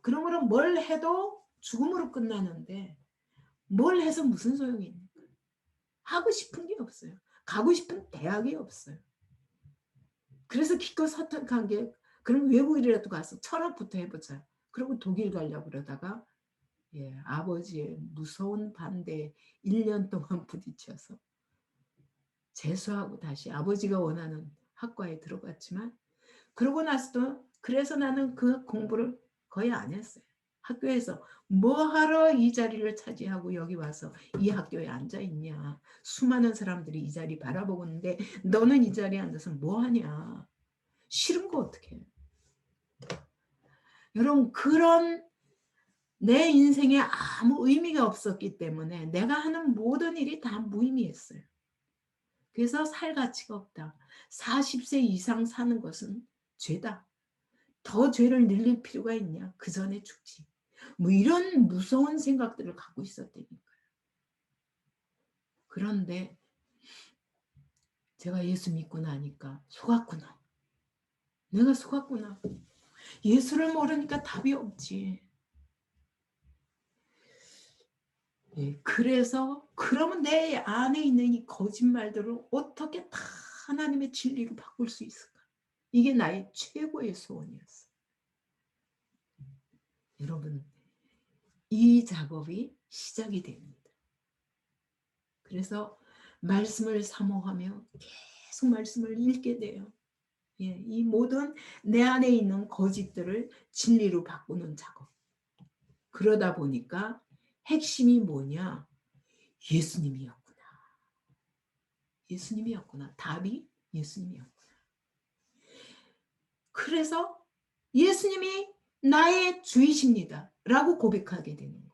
그러므로 뭘 해도 죽음으로 끝나는데 뭘 해서 무슨 소용이 있는가. 하고 싶은 게 없어요. 가고 싶은 대학이 없어요. 그래서 기껏 선택한 게 그럼 외국이라도 가서 철학부터 해보자. 그리고 독일 가려고 그러다가 아버지의 무서운 반대에 1년 동안 부딪혀서 재수하고 다시 아버지가 원하는 학과에 들어갔지만, 그러고 나서도 그래서 나는 그 공부를 거의 안 했어요. 학교에서 뭐하러 이 자리를 차지하고 여기 와서 이 학교에 앉아있냐. 수많은 사람들이 이 자리 바라보고 있는데 너는 이 자리에 앉아서 뭐하냐. 싫은 거 어떡해. 여러분, 그런 내 인생에 아무 의미가 없었기 때문에 내가 하는 모든 일이 다 무의미했어요. 그래서 살 가치가 없다. 40세 이상 사는 것은 죄다. 더 죄를 늘릴 필요가 있냐. 그 전에 죽지. 뭐 이런 무서운 생각들을 갖고 있었다니까요. 그런데 제가 예수 믿고 나니까 속았구나. 내가 속았구나. 예수를 모르니까 답이 없지. 그래서 그러면 내 안에 있는 이 거짓말들을 어떻게 다 하나님의 진리로 바꿀 수 있을까? 이게 나의 최고의 소원이었어. 여러분, 이 작업이 시작이 됩니다. 그래서 말씀을 사모하며 계속 말씀을 읽게 돼요. 예, 이 모든 내 안에 있는 거짓들을 진리로 바꾸는 작업. 그러다 보니까 핵심이 뭐냐? 예수님이었구나. 예수님이었구나. 답이 예수님이었구나. 그래서 예수님이 나의 주이십니다. 라고 고백하게 되는 거예요.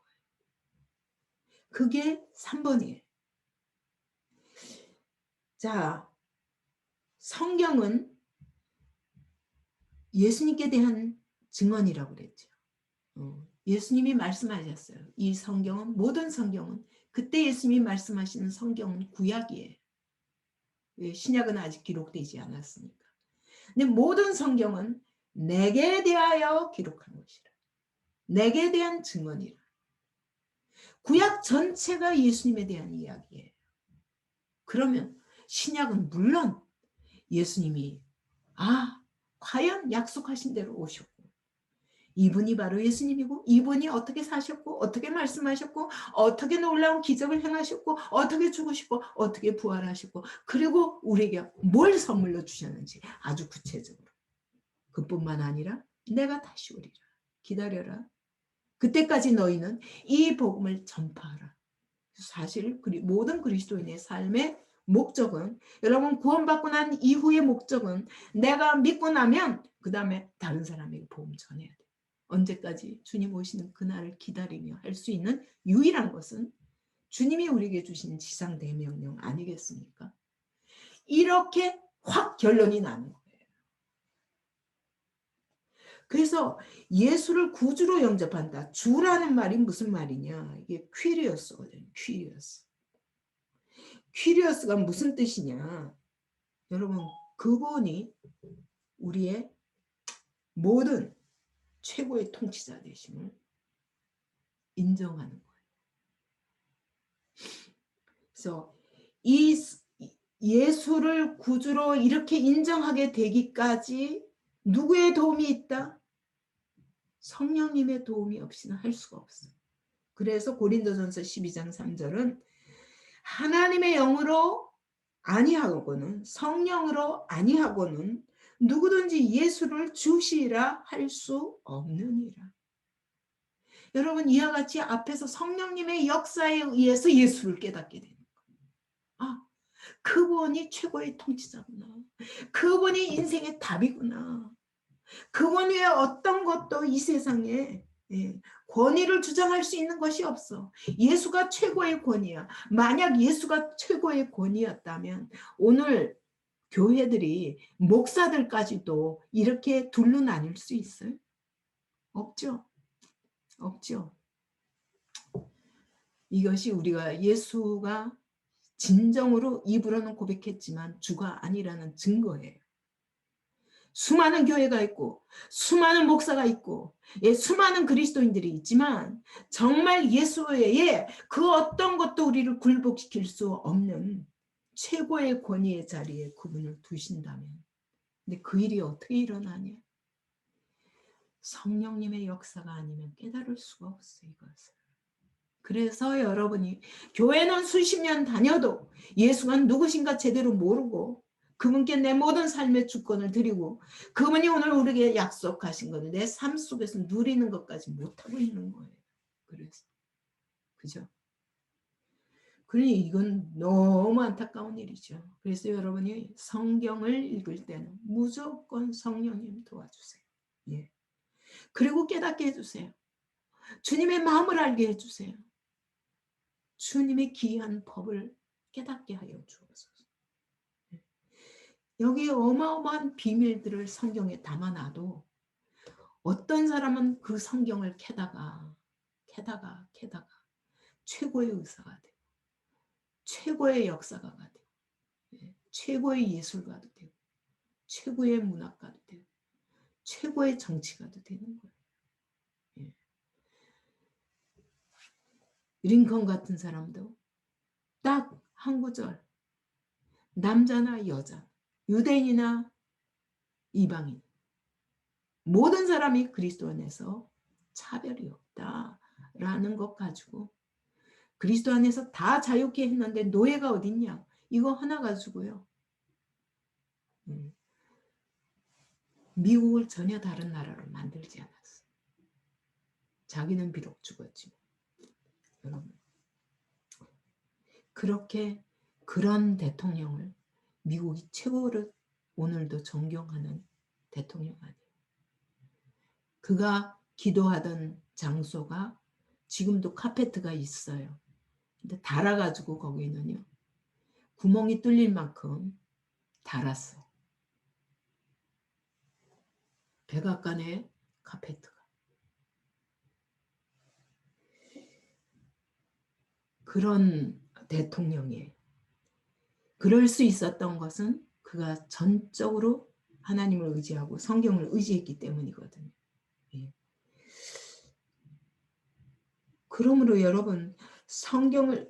그게 3번이에요. 자, 성경은 예수님께 대한 증언이라고 그랬죠. 예수님이 말씀하셨어요. 이 성경은, 모든 성경은, 그때 예수님이 말씀하시는 성경은 구약이에요. 신약은 아직 기록되지 않았으니까. 근데 모든 성경은 내게 대하여 기록한 것이라. 내게 대한 증언이라. 구약 전체가 예수님에 대한 이야기예요. 그러면 신약은 물론 예수님이 과연 약속하신 대로 오셨고 이분이 바로 예수님이고 이분이 어떻게 사셨고 어떻게 말씀하셨고 어떻게 놀라운 기적을 행하셨고 어떻게 죽으시고 어떻게 부활하셨고 그리고 우리에게 뭘 선물로 주셨는지 아주 구체적으로. 그뿐만 아니라 내가 다시 오리라. 기다려라. 그때까지 너희는 이 복음을 전파하라. 사실 모든 그리스도인의 삶의 목적은 여러분 구원받고 난 이후의 목적은 내가 믿고 나면 그 다음에 다른 사람에게 복음 전해야 돼. 언제까지? 주님 오시는 그날을 기다리며 할 수 있는 유일한 것은 주님이 우리에게 주신 지상대명령 아니겠습니까? 이렇게 확 결론이 나는 거예요. 그래서 예수를 구주로 영접한다. 주라는 말이 무슨 말이냐? 이게 퀴리어스거든요. 퀴리어스. 퀴리어스가 무슨 뜻이냐? 여러분, 그분이 우리의 모든 최고의 통치자 되심을 인정하는 거예요. 그래서 이 예수를 구주로 이렇게 인정하게 되기까지 누구의 도움이 있다? 성령님의 도움이 없이는 할 수가 없어요. 그래서 고린도전서 12장 3절은 하나님의 영으로 아니하고는 성령으로 아니하고는 누구든지 예수를 주시라 할 수 없느니라. 여러분 이와 같이 앞에서 성령님의 역사에 의해서 예수를 깨닫게 되는 거예요. 그분이 최고의 통치자구나. 그분이 인생의 답이구나. 그분 외에 어떤 것도 이 세상에 권위를 주장할 수 있는 것이 없어. 예수가 최고의 권위야. 만약 예수가 최고의 권위였다면 오늘 교회들이 목사들까지도 이렇게 둘로 나뉠 수 있어요? 없죠. 없죠. 이것이 우리가 예수가 진정으로 입으로는 고백했지만 주가 아니라는 증거예요. 수많은 교회가 있고 수많은 목사가 있고 수많은 그리스도인들이 있지만 정말 예수 외에 그 어떤 것도 우리를 굴복시킬 수 없는 최고의 권위의 자리에 그분을 두신다면 근데 그 일이 어떻게 일어나냐? 성령님의 역사가 아니면 깨달을 수가 없어요. 이것을. 그래서 여러분이 교회는 수십 년 다녀도 예수가 누구신가 제대로 모르고 그분께 내 모든 삶의 주권을 드리고 그분이 오늘 우리에게 약속하신 것을 내 삶 속에서 누리는 것까지 못하고 있는 거예요. 그래서 그죠? 그러니 이건 너무 안타까운 일이죠. 그래서 여러분이 성경을 읽을 때는 무조건 성령님 도와주세요. 예. 그리고 깨닫게 해주세요. 주님의 마음을 알게 해주세요. 주님의 기이한 법을 깨닫게 하여 주옵소서. 여기 어마어마한 비밀들을 성경에 담아놔도 어떤 사람은 그 성경을 캐다가 최고의 의사가 되고 최고의 역사가가 되고 최고의 예술가도 되고 최고의 문학가도 되고 최고의 정치가도 되는 거예요. 링컨 같은 사람도 딱 한 구절 남자나 여자 유대인이나 이방인 모든 사람이 그리스도 안에서 차별이 없다라는 것 가지고 그리스도 안에서 다 자유케 했는데 노예가 어딨냐? 이거 하나 가지고요. 미국을 전혀 다른 나라로 만들지 않았어. 자기는 비록 죽었지만. 여러분, 그렇게 그런 대통령을 미국이 최고로 오늘도 존경하는 대통령 아니에요. 그가 기도하던 장소가 지금도 카페트가 있어요. 근데 달아가지고 거기는요, 구멍이 뚫릴 만큼 달았어. 백악관의 카페트가. 그런 대통령이에요. 그럴 수 있었던 것은 그가 전적으로 하나님을 의지하고 성경을 의지했기 때문이거든요. 예. 그러므로 여러분, 성경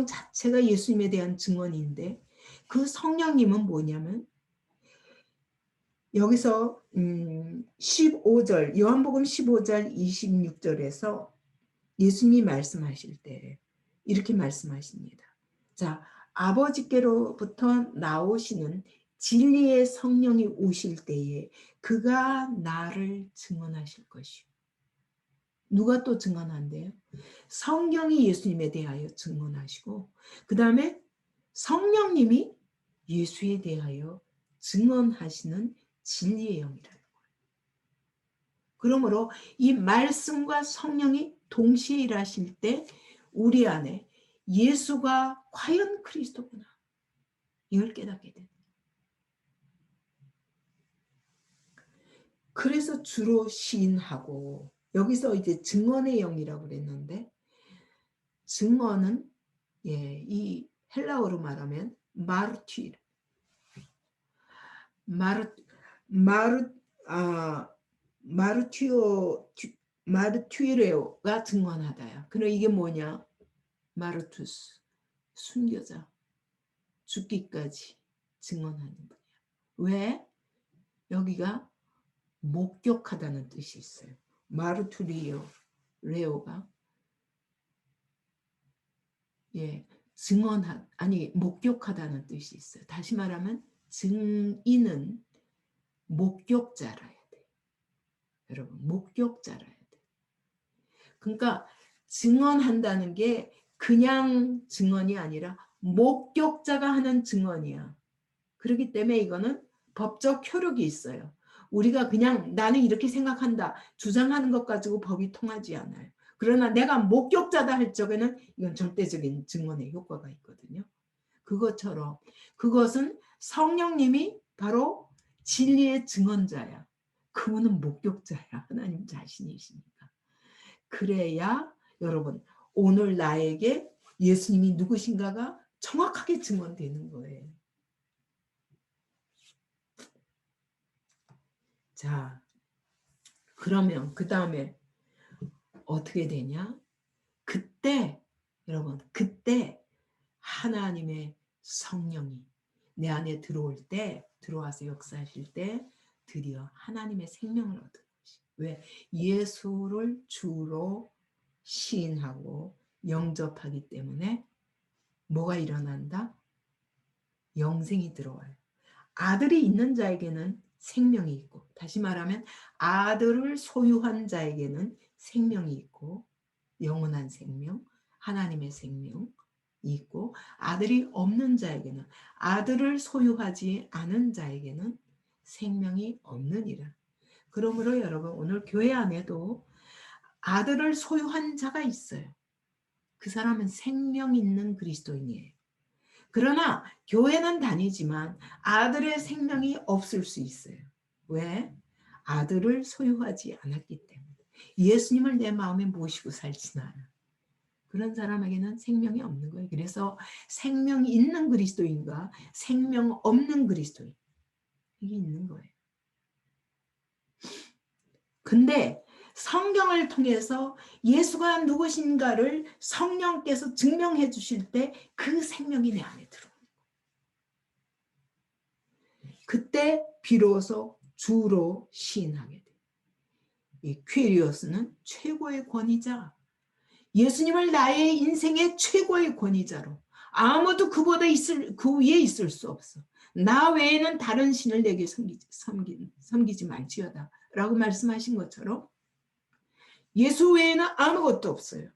자체가 예수님에 대한 증언인데, 그 성령님은 뭐냐면 여기서 15절, 요한복음 15절 26절에서 예수님이 말씀하실 때 이렇게 말씀하십니다. 자, 아버지께로부터 나오시는 진리의 성령이 오실 때에 그가 나를 증언하실 것이요. 누가 또 증언한대요? 성경이 예수님에 대하여 증언하시고, 그 다음에 성령님이 예수에 대하여 증언하시는 진리의 영이라는 거예요. 그러므로 이 말씀과 성령이 동시에 일하실 때 우리 안에 예수가 과연 그리스도구나, 이걸 깨닫게 됩니다. 그래서 주로 시인하고, 여기서 이제 증언의 영이라고 그랬는데, 증언은 이 헬라어로 말하면 마르튀르, 마르튀레오가 증언하다야. 그럼 이게 뭐냐? 마르투스, 순교자, 죽기까지 증언하는 분이야. 왜? 여기가 목격하다는 뜻이 있어요. 마르투리오가 목격하다는 뜻이 있어요. 다시 말하면 증인은 목격자라야 돼. 여러분, 목격자라야 돼. 그러니까 증언한다는 게 그냥 증언이 아니라 목격자가 하는 증언이야. 그렇기 때문에 이거는 법적 효력이 있어요. 우리가 그냥 나는 이렇게 생각한다, 주장하는 것 가지고 법이 통하지 않아요. 그러나 내가 목격자다 할 적에는 이건 절대적인 증언의 효과가 있거든요. 그것처럼 그것은 성령님이 바로 진리의 증언자야. 그분은 목격자야. 하나님 자신이시니까. 그래야 여러분, 오늘 나에게 예수님이 누구신가가 정확하게 증언되는 거예요. 자, 그러면 그 다음에 어떻게 되냐? 그때 여러분, 그때 하나님의 성령이 내 안에 들어와서 역사하실 때 드디어 하나님의 생명을 얻은 것이. 왜? 예수를 주로 시인하고 영접하기 때문에 뭐가 일어난다? 영생이 들어와요. 아들이 있는 자에게는 생명이 있고, 다시 말하면 아들을 소유한 자에게는 생명이 있고, 영원한 생명, 하나님의 생명이 있고, 아들이 없는 자에게는, 아들을 소유하지 않은 자에게는 생명이 없느니라. 그러므로 여러분, 오늘 교회 안에도 아들을 소유한 자가 있어요. 그 사람은 생명 있는 그리스도인이에요. 그러나 교회는 다니지만 아들의 생명이 없을 수 있어요. 왜? 아들을 소유하지 않았기 때문에. 예수님을 내 마음에 모시고 살진 않아. 그런 사람에게는 생명이 없는 거예요. 그래서 생명 있는 그리스도인과 생명 없는 그리스도인, 이게 있는 거예요. 근데 성경을 통해서 예수가 누구신가를 성령께서 증명해 주실 때 그 생명이 내 안에 들어옵니다. 그때 비로소 주로 시인하게 돼요. 이 퀴리오스는 최고의 권위자, 예수님을 나의 인생의 최고의 권위자로, 아무도 그 위에 있을 수 없어. 나 외에는 다른 신을 내게 섬기지 말지어다 라고 말씀하신 것처럼 예수 외에는 아무것도 없어요.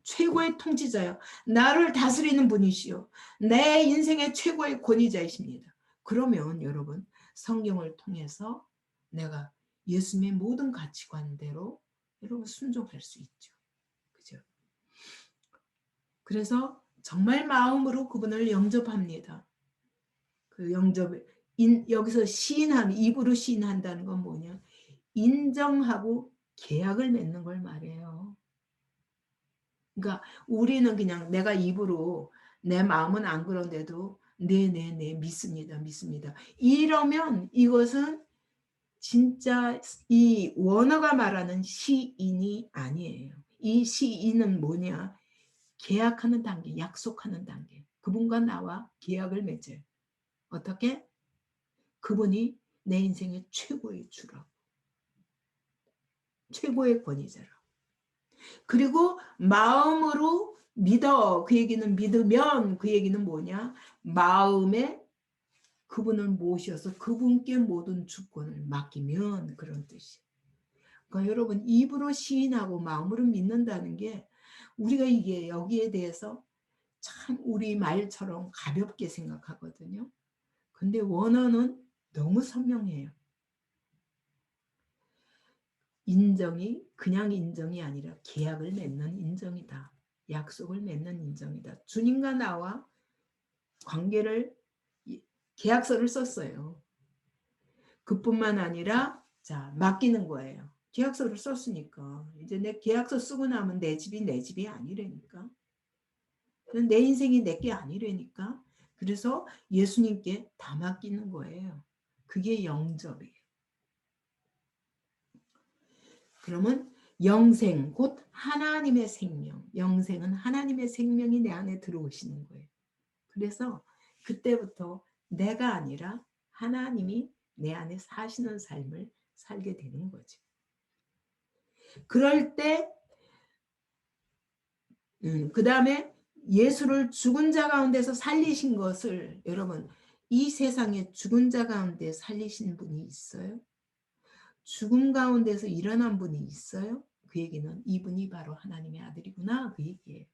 최고의 통치자요. 나를 다스리는 분이시요. 내 인생의 최고의 권위자이십니다. 그러면 여러분, 성경을 통해서 내가 예수님의 모든 가치관대로 여러분 순종할 수 있죠. 그죠? 그래서 정말 마음으로 그분을 영접합니다. 그 여기서 입으로 시인한다는 건 뭐냐? 인정하고 계약을 맺는 걸 말해요. 그러니까 우리는 그냥 내가 입으로 내 마음은 안 그런데도 네 믿습니다. 이러면 이것은 진짜 이 원어가 말하는 시인이 아니에요. 이 시인은 뭐냐? 계약하는 단계, 약속하는 단계. 그분과 나와 계약을 맺어요. 어떻게? 그분이 내 인생의 최고의 주라고. 최고의 권위자라고. 그리고 마음으로 믿어. 그 얘기는 믿으면 그 얘기는 뭐냐? 마음에 그분을 모셔서 그분께 모든 주권을 맡기면 그런 뜻이에요. 그러니까 여러분 입으로 시인하고 마음으로 믿는다는 게 우리가 이게 여기에 대해서 참 우리 말처럼 가볍게 생각하거든요. 근데 원어는 너무 선명해요. 인정이 그냥 인정이 아니라 계약을 맺는 인정이다. 약속을 맺는 인정이다. 주님과 나와 관계를 계약서를 썼어요. 그뿐만 아니라 자 맡기는 거예요. 계약서를 썼으니까 이제 내 계약서 쓰고 나면 내 집이 아니라니까. 내 인생이 내게 아니라니까. 그래서 예수님께 다 맡기는 거예요. 그게 영접이에요. 그러면 영생 곧 하나님의 생명. 영생은 하나님의 생명이 내 안에 들어오시는 거예요. 그래서 그때부터 내가 아니라 하나님이 내 안에 사시는 삶을 살게 되는 거죠. 그럴 때 그 다음에 예수를 죽은 자 가운데서 살리신 것을 여러분 이 세상에 죽은 자 가운데 살리신 분이 있어요? 죽음 가운데서 일어난 분이 있어요? 그 얘기는 이분이 바로 하나님의 아들이구나 그 얘기예요.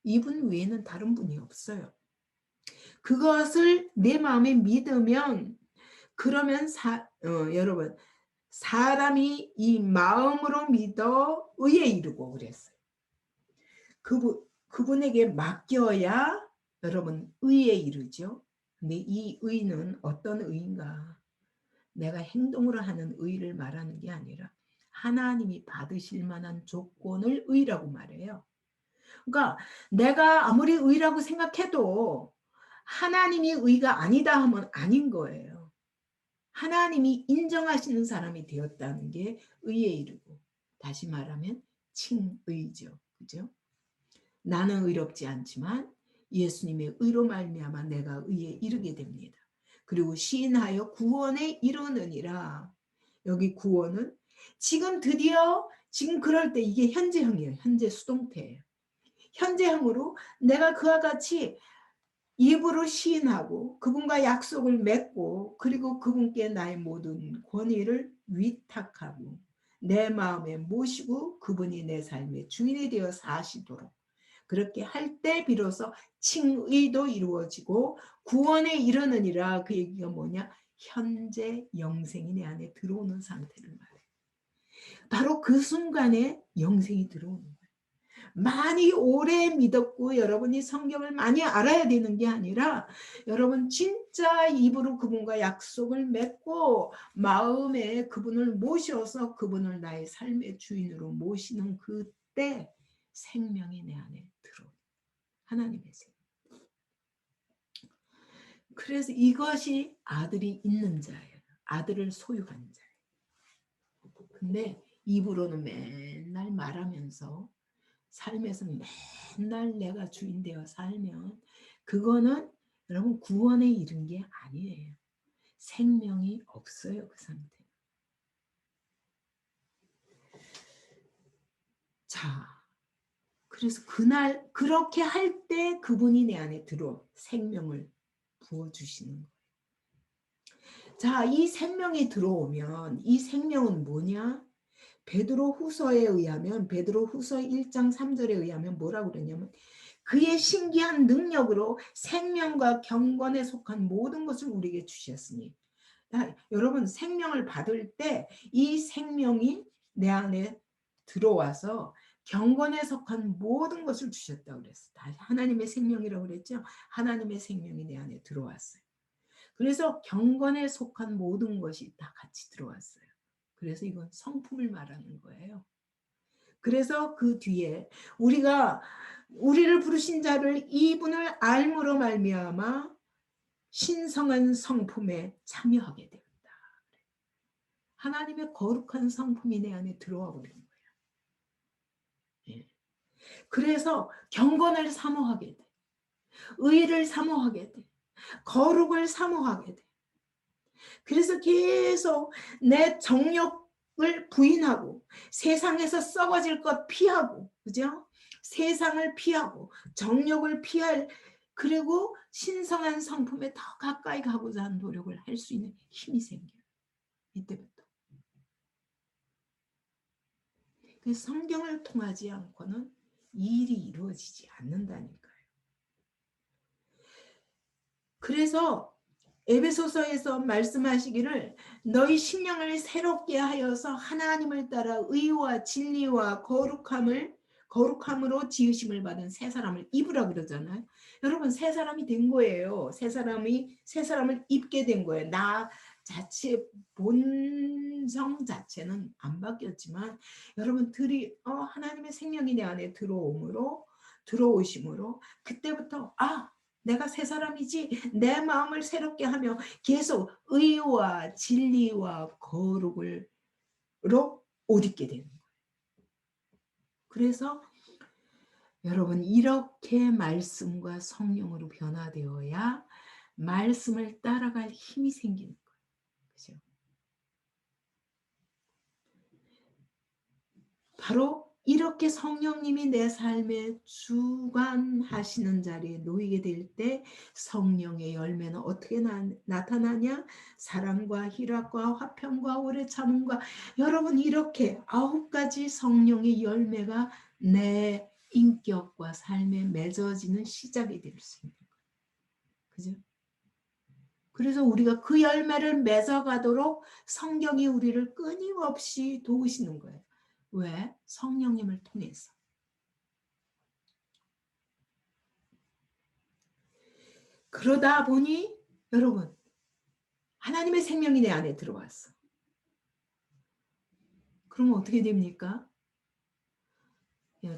이분 외에는 다른 분이 없어요. 그것을 내 마음에 믿으면 그러면 여러분 사람이 이 마음으로 믿어 의에 이르고 그랬어요. 그분에게 맡겨야 여러분 의에 이르죠. 근데 이 의는 어떤 의인가? 내가 행동으로 하는 의를 말하는 게 아니라 하나님이 받으실 만한 조건을 의라고 말해요. 그러니까 내가 아무리 의라고 생각해도 하나님이 의가 아니다 하면 아닌 거예요. 하나님이 인정하시는 사람이 되었다는 게 의에 이르고 다시 말하면 칭의죠. 그죠? 나는 의롭지 않지만 예수님의 의로 말미암아 내가 의에 이르게 됩니다. 그리고 시인하여 구원에 이르느니라. 여기 구원은 지금 드디어 지금 그럴 때 이게 현재형이에요. 현재 수동태예요. 현재형으로 내가 그와 같이 입으로 시인하고 그분과 약속을 맺고 그리고 그분께 나의 모든 권위를 위탁하고 내 마음에 모시고 그분이 내 삶의 주인이 되어 사시도록 그렇게 할 때 비로소 칭의도 이루어지고 구원에 이르느니라. 그 얘기가 뭐냐? 현재 영생이 내 안에 들어오는 상태를 말해. 바로 그 순간에 영생이 들어오는 거예요. 많이 오래 믿었고 여러분이 성경을 많이 알아야 되는 게 아니라 여러분 진짜 입으로 그분과 약속을 맺고 마음에 그분을 모셔서 그분을 나의 삶의 주인으로 모시는 그때 생명이 내 안에 들어오는 하나님의 생명. 그래서 이것이 아들이 있는 자예요. 아들을 소유한 자예요. 근데 입으로는 맨날 말하면서 삶에서 맨날 내가 주인 되어 살면 그거는 여러분 구원에 이른 게 아니에요. 생명이 없어요. 그 상태. 자, 그래서 그날 그렇게 할 때 그분이 내 안에 들어 생명을 부어주시는 거예요. 자, 이 생명이 들어오면 이 생명은 뭐냐? 베드로후서에 의하면 베드로후서 1장 3절에 의하면 뭐라고 그러냐면 그의 신기한 능력으로 생명과 경건에 속한 모든 것을 우리에게 주셨으니 여러분 생명을 받을 때 이 생명이 내 안에 들어와서 경건에 속한 모든 것을 주셨다고 그랬어요. 하나님의 생명이라고 그랬죠. 하나님의 생명이 내 안에 들어왔어요. 그래서 경건에 속한 모든 것이 다 같이 들어왔어요. 그래서 이건 성품을 말하는 거예요. 그래서 그 뒤에 우리를 부르신 자를 이분을 알므로 말미암아 신성한 성품에 참여하게 된다. 하나님의 거룩한 성품이 내 안에 들어와 버린 거예요. 예. 그래서 경건을 사모하게 돼. 의를 사모하게 돼. 거룩을 사모하게 돼. 그래서 계속 내 정욕을 부인하고 세상에서 썩어질 것 피하고, 그죠? 세상을 피하고 정욕을 피할, 그리고 신성한 성품에 더 가까이 가고자 하는 노력을 할 수 있는 힘이 생겨요. 이때부터. 그래서 성경을 통하지 않고는 이 일이 이루어지지 않는다니까요. 그래서 에베소서에서 말씀하시기를 너희 심령을 새롭게 하여서 하나님을 따라 의와 진리와 거룩함으로 지으심을 받은 새 사람을 입으라 그러잖아요. 여러분 새 사람이 된 거예요. 새 사람을 입게 된 거예요. 나 자체 본성 자체는 안 바뀌었지만 여러분들이 하나님의 생명이 내 안에 들어오심으로 그때부터 내가 새 사람이지, 내 마음을 새롭게 하며 계속 의와 진리와 거룩으로 옷 입게 되는 거예요. 그래서 여러분 이렇게 말씀과 성령으로 변화되어야 말씀을 따라갈 힘이 생기는 거예요. 그죠? 바로 이렇게 성령님이 내 삶에 주관하시는 자리에 놓이게 될 때 성령의 열매는 어떻게 나타나냐? 사랑과 희락과 화평과 오래 참음과, 여러분 이렇게 9가지 성령의 열매가 내 인격과 삶에 맺어지는 시작이 될 수 있는 거예요. 그죠? 그래서 우리가 그 열매를 맺어가도록 성경이 우리를 끊임없이 도우시는 거예요. 왜? 성령님을 통해서. 그러다 보니 여러분 하나님의 생명이 내 안에 들어왔어. 그러면 어떻게 됩니까?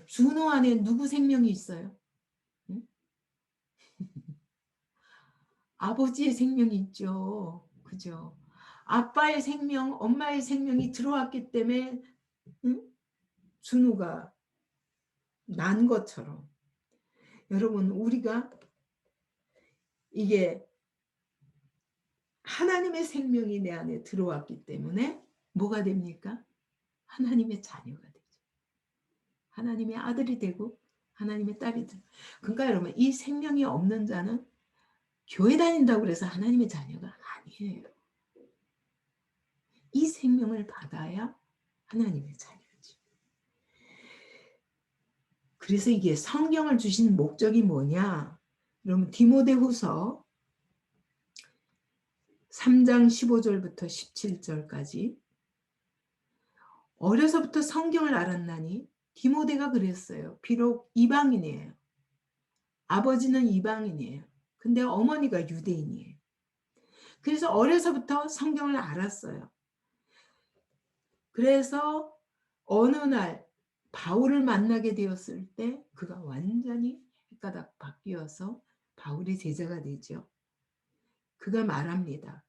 준호 안에 누구 생명이 있어요? 응? 아버지의 생명이 있죠. 그죠? 아빠의 생명, 엄마의 생명이 들어왔기 때문에 준호가 난 것처럼 여러분 우리가 이게 하나님의 생명이 내 안에 들어왔기 때문에 뭐가 됩니까? 하나님의 자녀가 되죠. 하나님의 아들이 되고 하나님의 딸이 되고. 그러니까 여러분 이 생명이 없는 자는 교회 다닌다고 그래서 하나님의 자녀가 아니에요. 이 생명을 받아야 하나님의 자녀죠. 그래서 이게 성경을 주신 목적이 뭐냐? 여러분 디모데후서 3장 15절부터 17절까지 어려서부터 성경을 알았나니 디모데가 그랬어요. 비록 이방인이에요. 아버지는 이방인이에요. 근데 어머니가 유대인이에요. 그래서 어려서부터 성경을 알았어요. 그래서 어느 날 바울을 만나게 되었을 때 그가 완전히 헷가닥 바뀌어서 바울의 제자가 되죠. 그가 말합니다.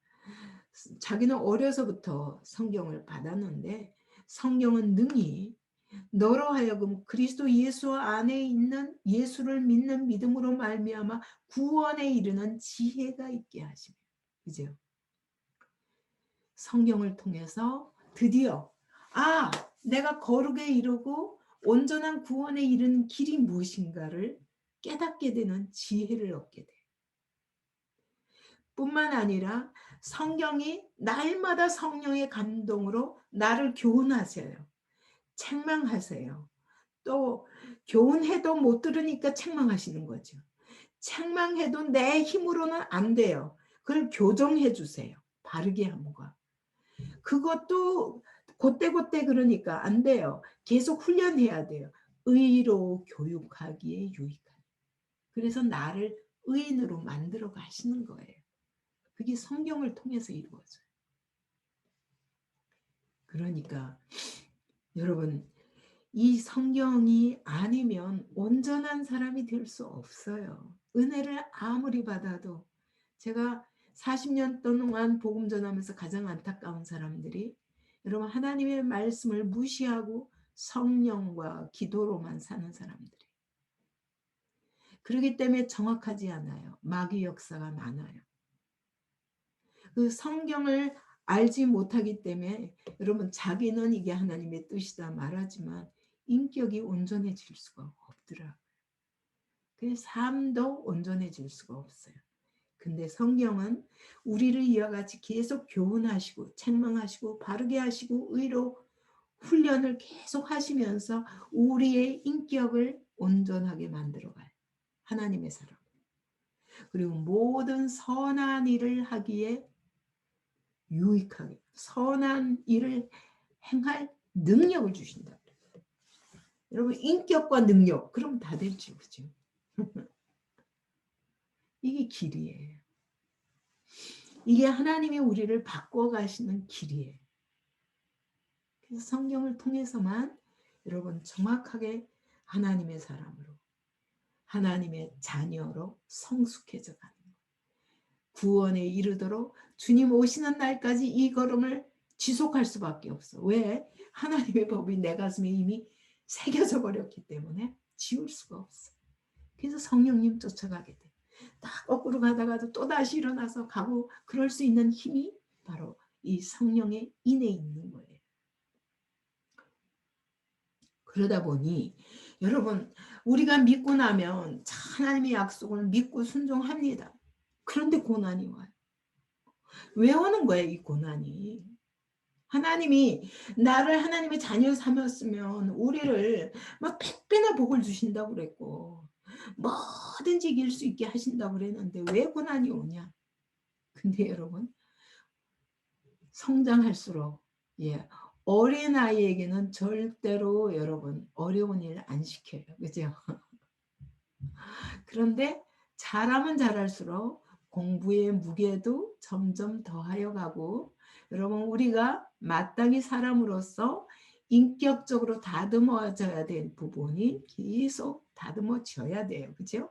자기는 어려서부터 성경을 받았는데 성경은 능히 너로 하여금 그리스도 예수 안에 있는 예수를 믿는 믿음으로 말미암아 구원에 이르는 지혜가 있게 하시며, 그죠? 성경을 통해서 드디어 내가 거룩에 이르고 온전한 구원에 이르는 길이 무엇인가를 깨닫게 되는 지혜를 얻게 돼. 뿐만 아니라 성경이 날마다 성령의 감동으로 나를 교훈하세요. 책망하세요. 또 교훈해도 못 들으니까 책망하시는 거죠. 책망해도 내 힘으로는 안 돼요. 그걸 교정해 주세요. 바르게 함과. 그것도 곧대곧대 그러니까 안 돼요. 계속 훈련해야 돼요. 의로 교육하기에 유익한. 그래서 나를 의인으로 만들어 가시는 거예요. 그게 성경을 통해서 이루어져요. 그러니까 여러분, 이 성경이 아니면 온전한 사람이 될 수 없어요. 은혜를 아무리 받아도. 제가 40년 동안 복음 전하면서 가장 안타까운 사람들이, 여러분, 하나님의 말씀을 무시하고 성령과 기도로만 사는 사람들이. 그렇기 때문에 정확하지 않아요. 마귀 역사가 많아요. 그 성경을 알지 못하기 때문에 여러분, 자기는 이게 하나님의 뜻이다 말하지만 인격이 온전해질 수가 없더라고요. 그 삶도 온전해질 수가 없어요. 근데 성경은 우리를 이와 같이 계속 교훈하시고 책망하시고 바르게 하시고 의로 훈련을 계속 하시면서 우리의 인격을 온전하게 만들어가요. 하나님의 사람. 그리고 모든 선한 일을 하기에 유익하게 선한 일을 행할 능력을 주신다. 여러분, 인격과 능력, 그럼 다 되죠. 그죠? 이게 길이에요. 이게 하나님이 우리를 바꿔가시는 길이에요. 그래서 성경을 통해서만 여러분 정확하게 하나님의 사람으로, 하나님의 자녀로 성숙해져 가는 거예요. 구원에 이르도록 주님 오시는 날까지 이 걸음을 지속할 수밖에 없어. 왜? 하나님의 법이 내 가슴에 이미 새겨져 버렸기 때문에 지울 수가 없어. 그래서 성령님 쫓아가게 돼. 다 거꾸로 가다가도 또다시 일어나서 가고 그럴 수 있는 힘이 바로 이 성령의 인에 있는 거예요. 그러다 보니 여러분, 우리가 믿고 나면 하나님의 약속을 믿고 순종합니다. 그런데 고난이 와요. 왜 오는 거예요, 이 고난이? 하나님이 나를 하나님의 자녀 삼았으면 우리를 막 100배나 복을 주신다고 그랬고 뭐든지 이길 수 있게 하신다고 그랬는데 왜 고난이 오냐? 근데 여러분, 성장할수록 어린아이에게는 절대로 여러분 어려운 일 안 시켜요. 그죠? 그런데 잘하면 잘할수록 공부의 무게도 점점 더하여 가고, 여러분, 우리가 마땅히 사람으로서 인격적으로 다듬어져야 될 부분이 계속 다듬어져야 돼요. 그죠?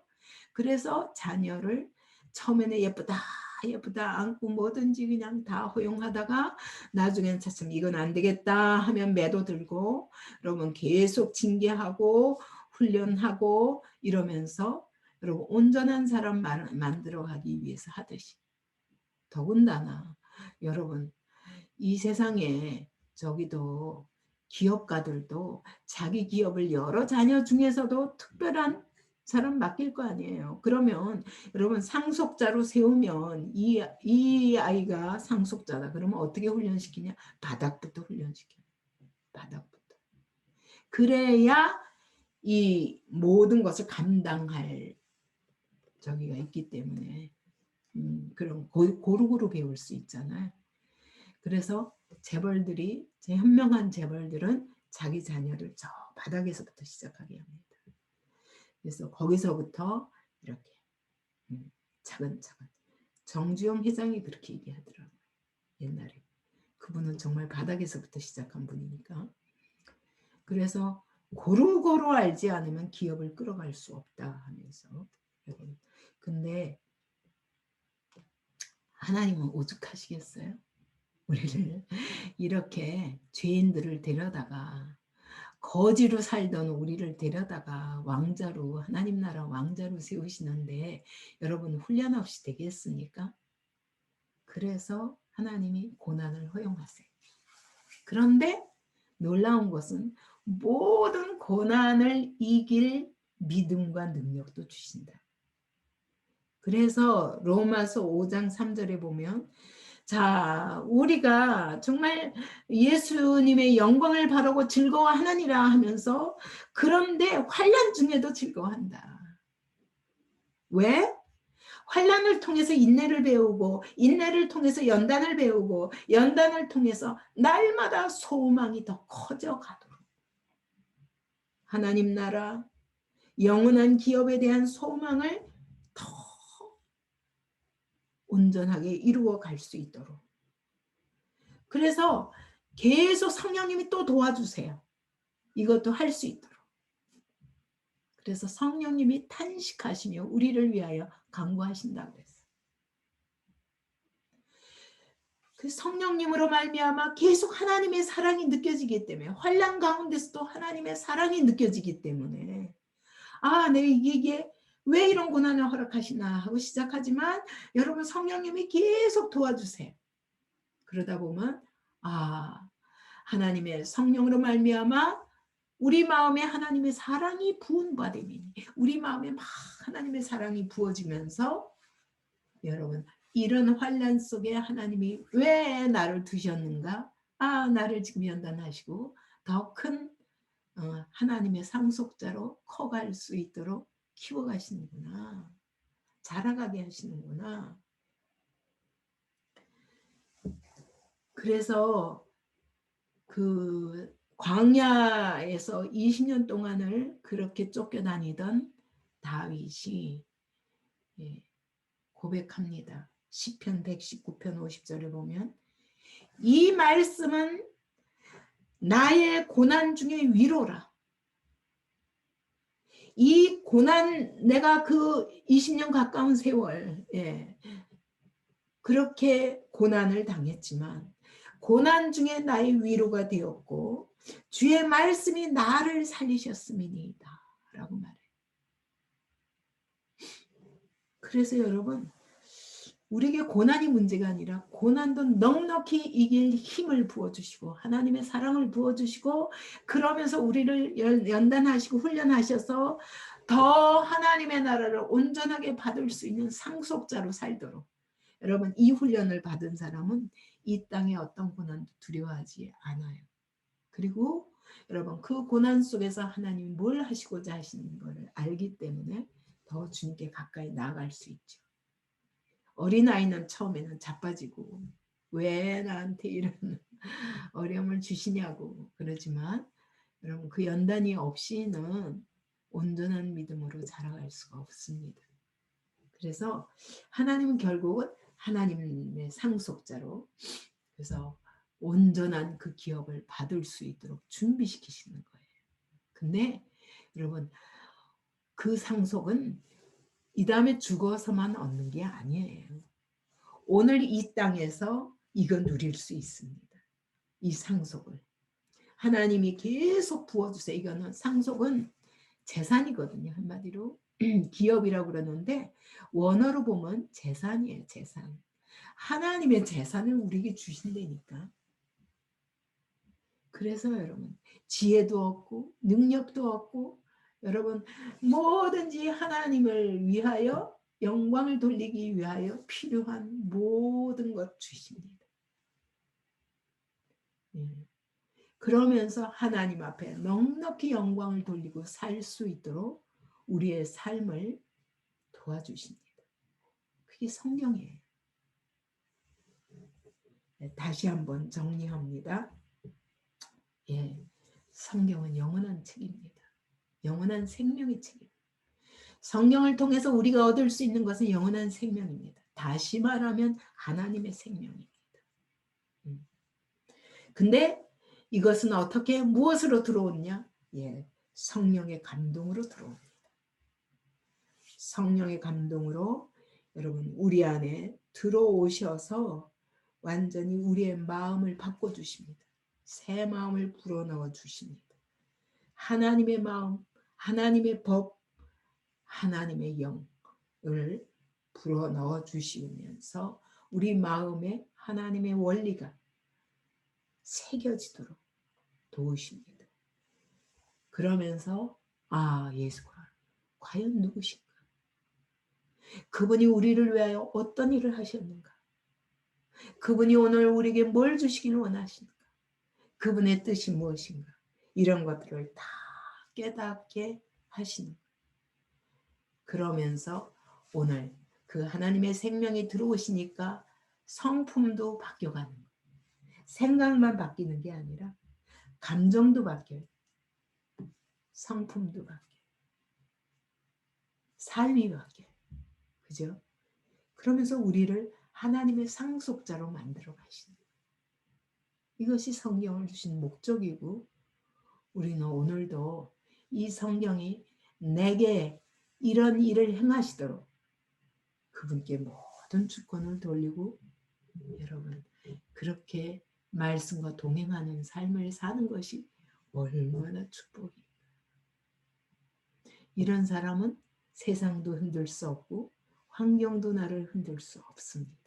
그래서 자녀를 처음에는 예쁘다 예쁘다 안고 뭐든지 그냥 다 허용하다가 나중에는 차츰 이건 안 되겠다 하면 매도 들고, 여러분 계속 징계하고 훈련하고 이러면서 여러분 온전한 사람 만들어가기 위해서 하듯이, 더군다나 여러분 이 세상에 저기도 기업가들도 자기 기업을 여러 자녀 중에서도 특별한 사람 맡길 거 아니에요. 그러면 여러분 상속자로 세우면 이 아이가 상속자다. 그러면 어떻게 훈련시키냐? 바닥부터 훈련시켜요. 바닥부터. 그래야 이 모든 것을 감당할 저기가 있기 때문에 그런 고루고루 배울 수 있잖아요. 그래서 재벌들이, 현명한 재벌들은 자기 자녀를 저 바닥에서부터 시작하게 합니다. 그래서 거기서부터 이렇게 차근차근. 정주영 회장이 그렇게 얘기하더라고요. 옛날에. 그분은 정말 바닥에서부터 시작한 분이니까. 그래서 고루고루 알지 않으면 기업을 끌어갈 수 없다 하면서. 근데 하나님은 오죽하시겠어요? 우리를 이렇게 죄인들을 데려다가, 거지로 살던 우리를 데려다가 왕자로, 하나님 나라 왕자로 세우시는데 여러분 훈련 없이 되겠습니까? 그래서 하나님이 고난을 허용하세요. 그런데 놀라운 것은 모든 고난을 이길 믿음과 능력도 주신다. 그래서 로마서 5장 3절에 보면 자, 우리가 정말 예수님의 영광을 바라고 즐거워하느니라 하면서 그런데 환난 중에도 즐거워한다. 왜? 환난을 통해서 인내를 배우고 인내를 통해서 연단을 배우고 연단을 통해서 날마다 소망이 더 커져가도록 하나님 나라 영원한 기업에 대한 소망을 더 온전하게 이루어 갈 수 있도록 그래서 계속 성령님이 또 도와주세요. 이것도 할 수 있도록. 그래서 성령님이 탄식하시며 우리를 위하여 간구하신다고 그랬어요. 그 성령님으로 말미암아 계속 하나님의 사랑이 느껴지기 때문에 환난 가운데서도 하나님의 사랑이 느껴지기 때문에 아, 내 이게 왜 이런 고난을 허락하시나 하고 시작하지만 여러분 성령님이 계속 도와주세요. 그러다 보면 아, 하나님의 성령으로 말미암아 우리 마음에 하나님의 사랑이 부은 바 되니 우리 마음에 막 하나님의 사랑이 부어지면서 여러분 이런 환난 속에 하나님이 왜 나를 두셨는가? 아, 나를 지금 연단하시고 더 큰 하나님의 상속자로 커갈 수 있도록 키워가시는구나. 자라가게 하시는구나. 그래서 그 광야에서 20년 동안을 그렇게 쫓겨다니던 다윗이 고백합니다. 시편 119편 50절에 보면 이 말씀은 나의 고난 중에 위로라. 이 고난 내가 그 20년 가까운 세월 그렇게 고난을 당했지만 고난 중에 나의 위로가 되었고 주의 말씀이 나를 살리셨음이니이다 라고 말해요. 그래서 여러분 우리에게 고난이 문제가 아니라 고난도 넉넉히 이길 힘을 부어주시고 하나님의 사랑을 부어주시고 그러면서 우리를 연단하시고 훈련하셔서 더 하나님의 나라를 온전하게 받을 수 있는 상속자로 살도록 여러분 이 훈련을 받은 사람은 이 땅의 어떤 고난도 두려워하지 않아요. 그리고 여러분 그 고난 속에서 하나님이 뭘 하시고자 하시는 것을 알기 때문에 더 주님께 가까이 나아갈 수 있죠. 어린아이는 처음에는 자빠지고 왜 나한테 이런 어려움을 주시냐고 그러지만 여러분 그 연단이 없이는 온전한 믿음으로 자라갈 수가 없습니다. 그래서 하나님은 결국은 하나님의 상속자로 그래서 온전한 그 기업을 받을 수 있도록 준비시키시는 거예요. 근데 여러분 그 상속은 이 다음에 죽어서만 얻는 게 아니에요. 오늘 이 땅에서 이거 누릴 수 있습니다. 이 상속을. 하나님이 계속 부어주세요. 이거는 상속은 재산이거든요. 한마디로 기업이라고 그러는데 원어로 보면 재산이에요. 재산. 하나님의 재산을 우리에게 주신다니까. 그래서 여러분 지혜도 얻고 능력도 얻고 여러분 뭐든지 하나님을 위하여 영광을 돌리기 위하여 필요한 모든 것 주십니다. 그러면서 하나님 앞에 넉넉히 영광을 돌리고 살 수 있도록 우리의 삶을 도와주십니다. 그게 성령이에요. 다시 한번 정리합니다. 성경은 영원한 책입니다. 영원한 생명의 책입니다. 성경을 통해서 우리가 얻을 수 있는 것은 영원한 생명입니다. 다시 말하면 하나님의 생명입니다. 근데 이것은 어떻게 무엇으로 들어오냐? 성령의 감동으로 들어옵니다. 성령의 감동으로 여러분 우리 안에 들어오셔서 완전히 우리의 마음을 바꿔주십니다. 새 마음을 불어넣어 주십니다. 하나님의 마음, 하나님의 법, 하나님의 영을 불어넣어 주시면서 우리 마음에 하나님의 원리가 새겨지도록 도우십니다. 그러면서 아, 예수가 과연 누구신가? 그분이 우리를 위하여 어떤 일을 하셨는가? 그분이 오늘 우리에게 뭘 주시길 원하시는가? 그분의 뜻이 무엇인가? 이런 것들을 다 깨닫게 하시는 거예요. 그러면서 오늘 그 하나님의 생명이 들어오시니까 성품도 바뀌어가는 거예요. 생각만 바뀌는 게 아니라 감정도 바뀌어요. 성품도 바뀌어요. 삶이 바뀌어요. 그죠? 그러면서 우리를 하나님의 상속자로 만들어 가시는 거예요. 이것이 성경을 주신 목적이고 우리는 오늘도 이 성경이 내게 이런 일을 행하시도록 그분께 모든 주권을 돌리고 여러분 그렇게 말씀과 동행하는 삶을 사는 것이 얼마나 축복입니까? 이런 사람은 세상도 흔들 수 없고 환경도 나를 흔들 수 없습니다.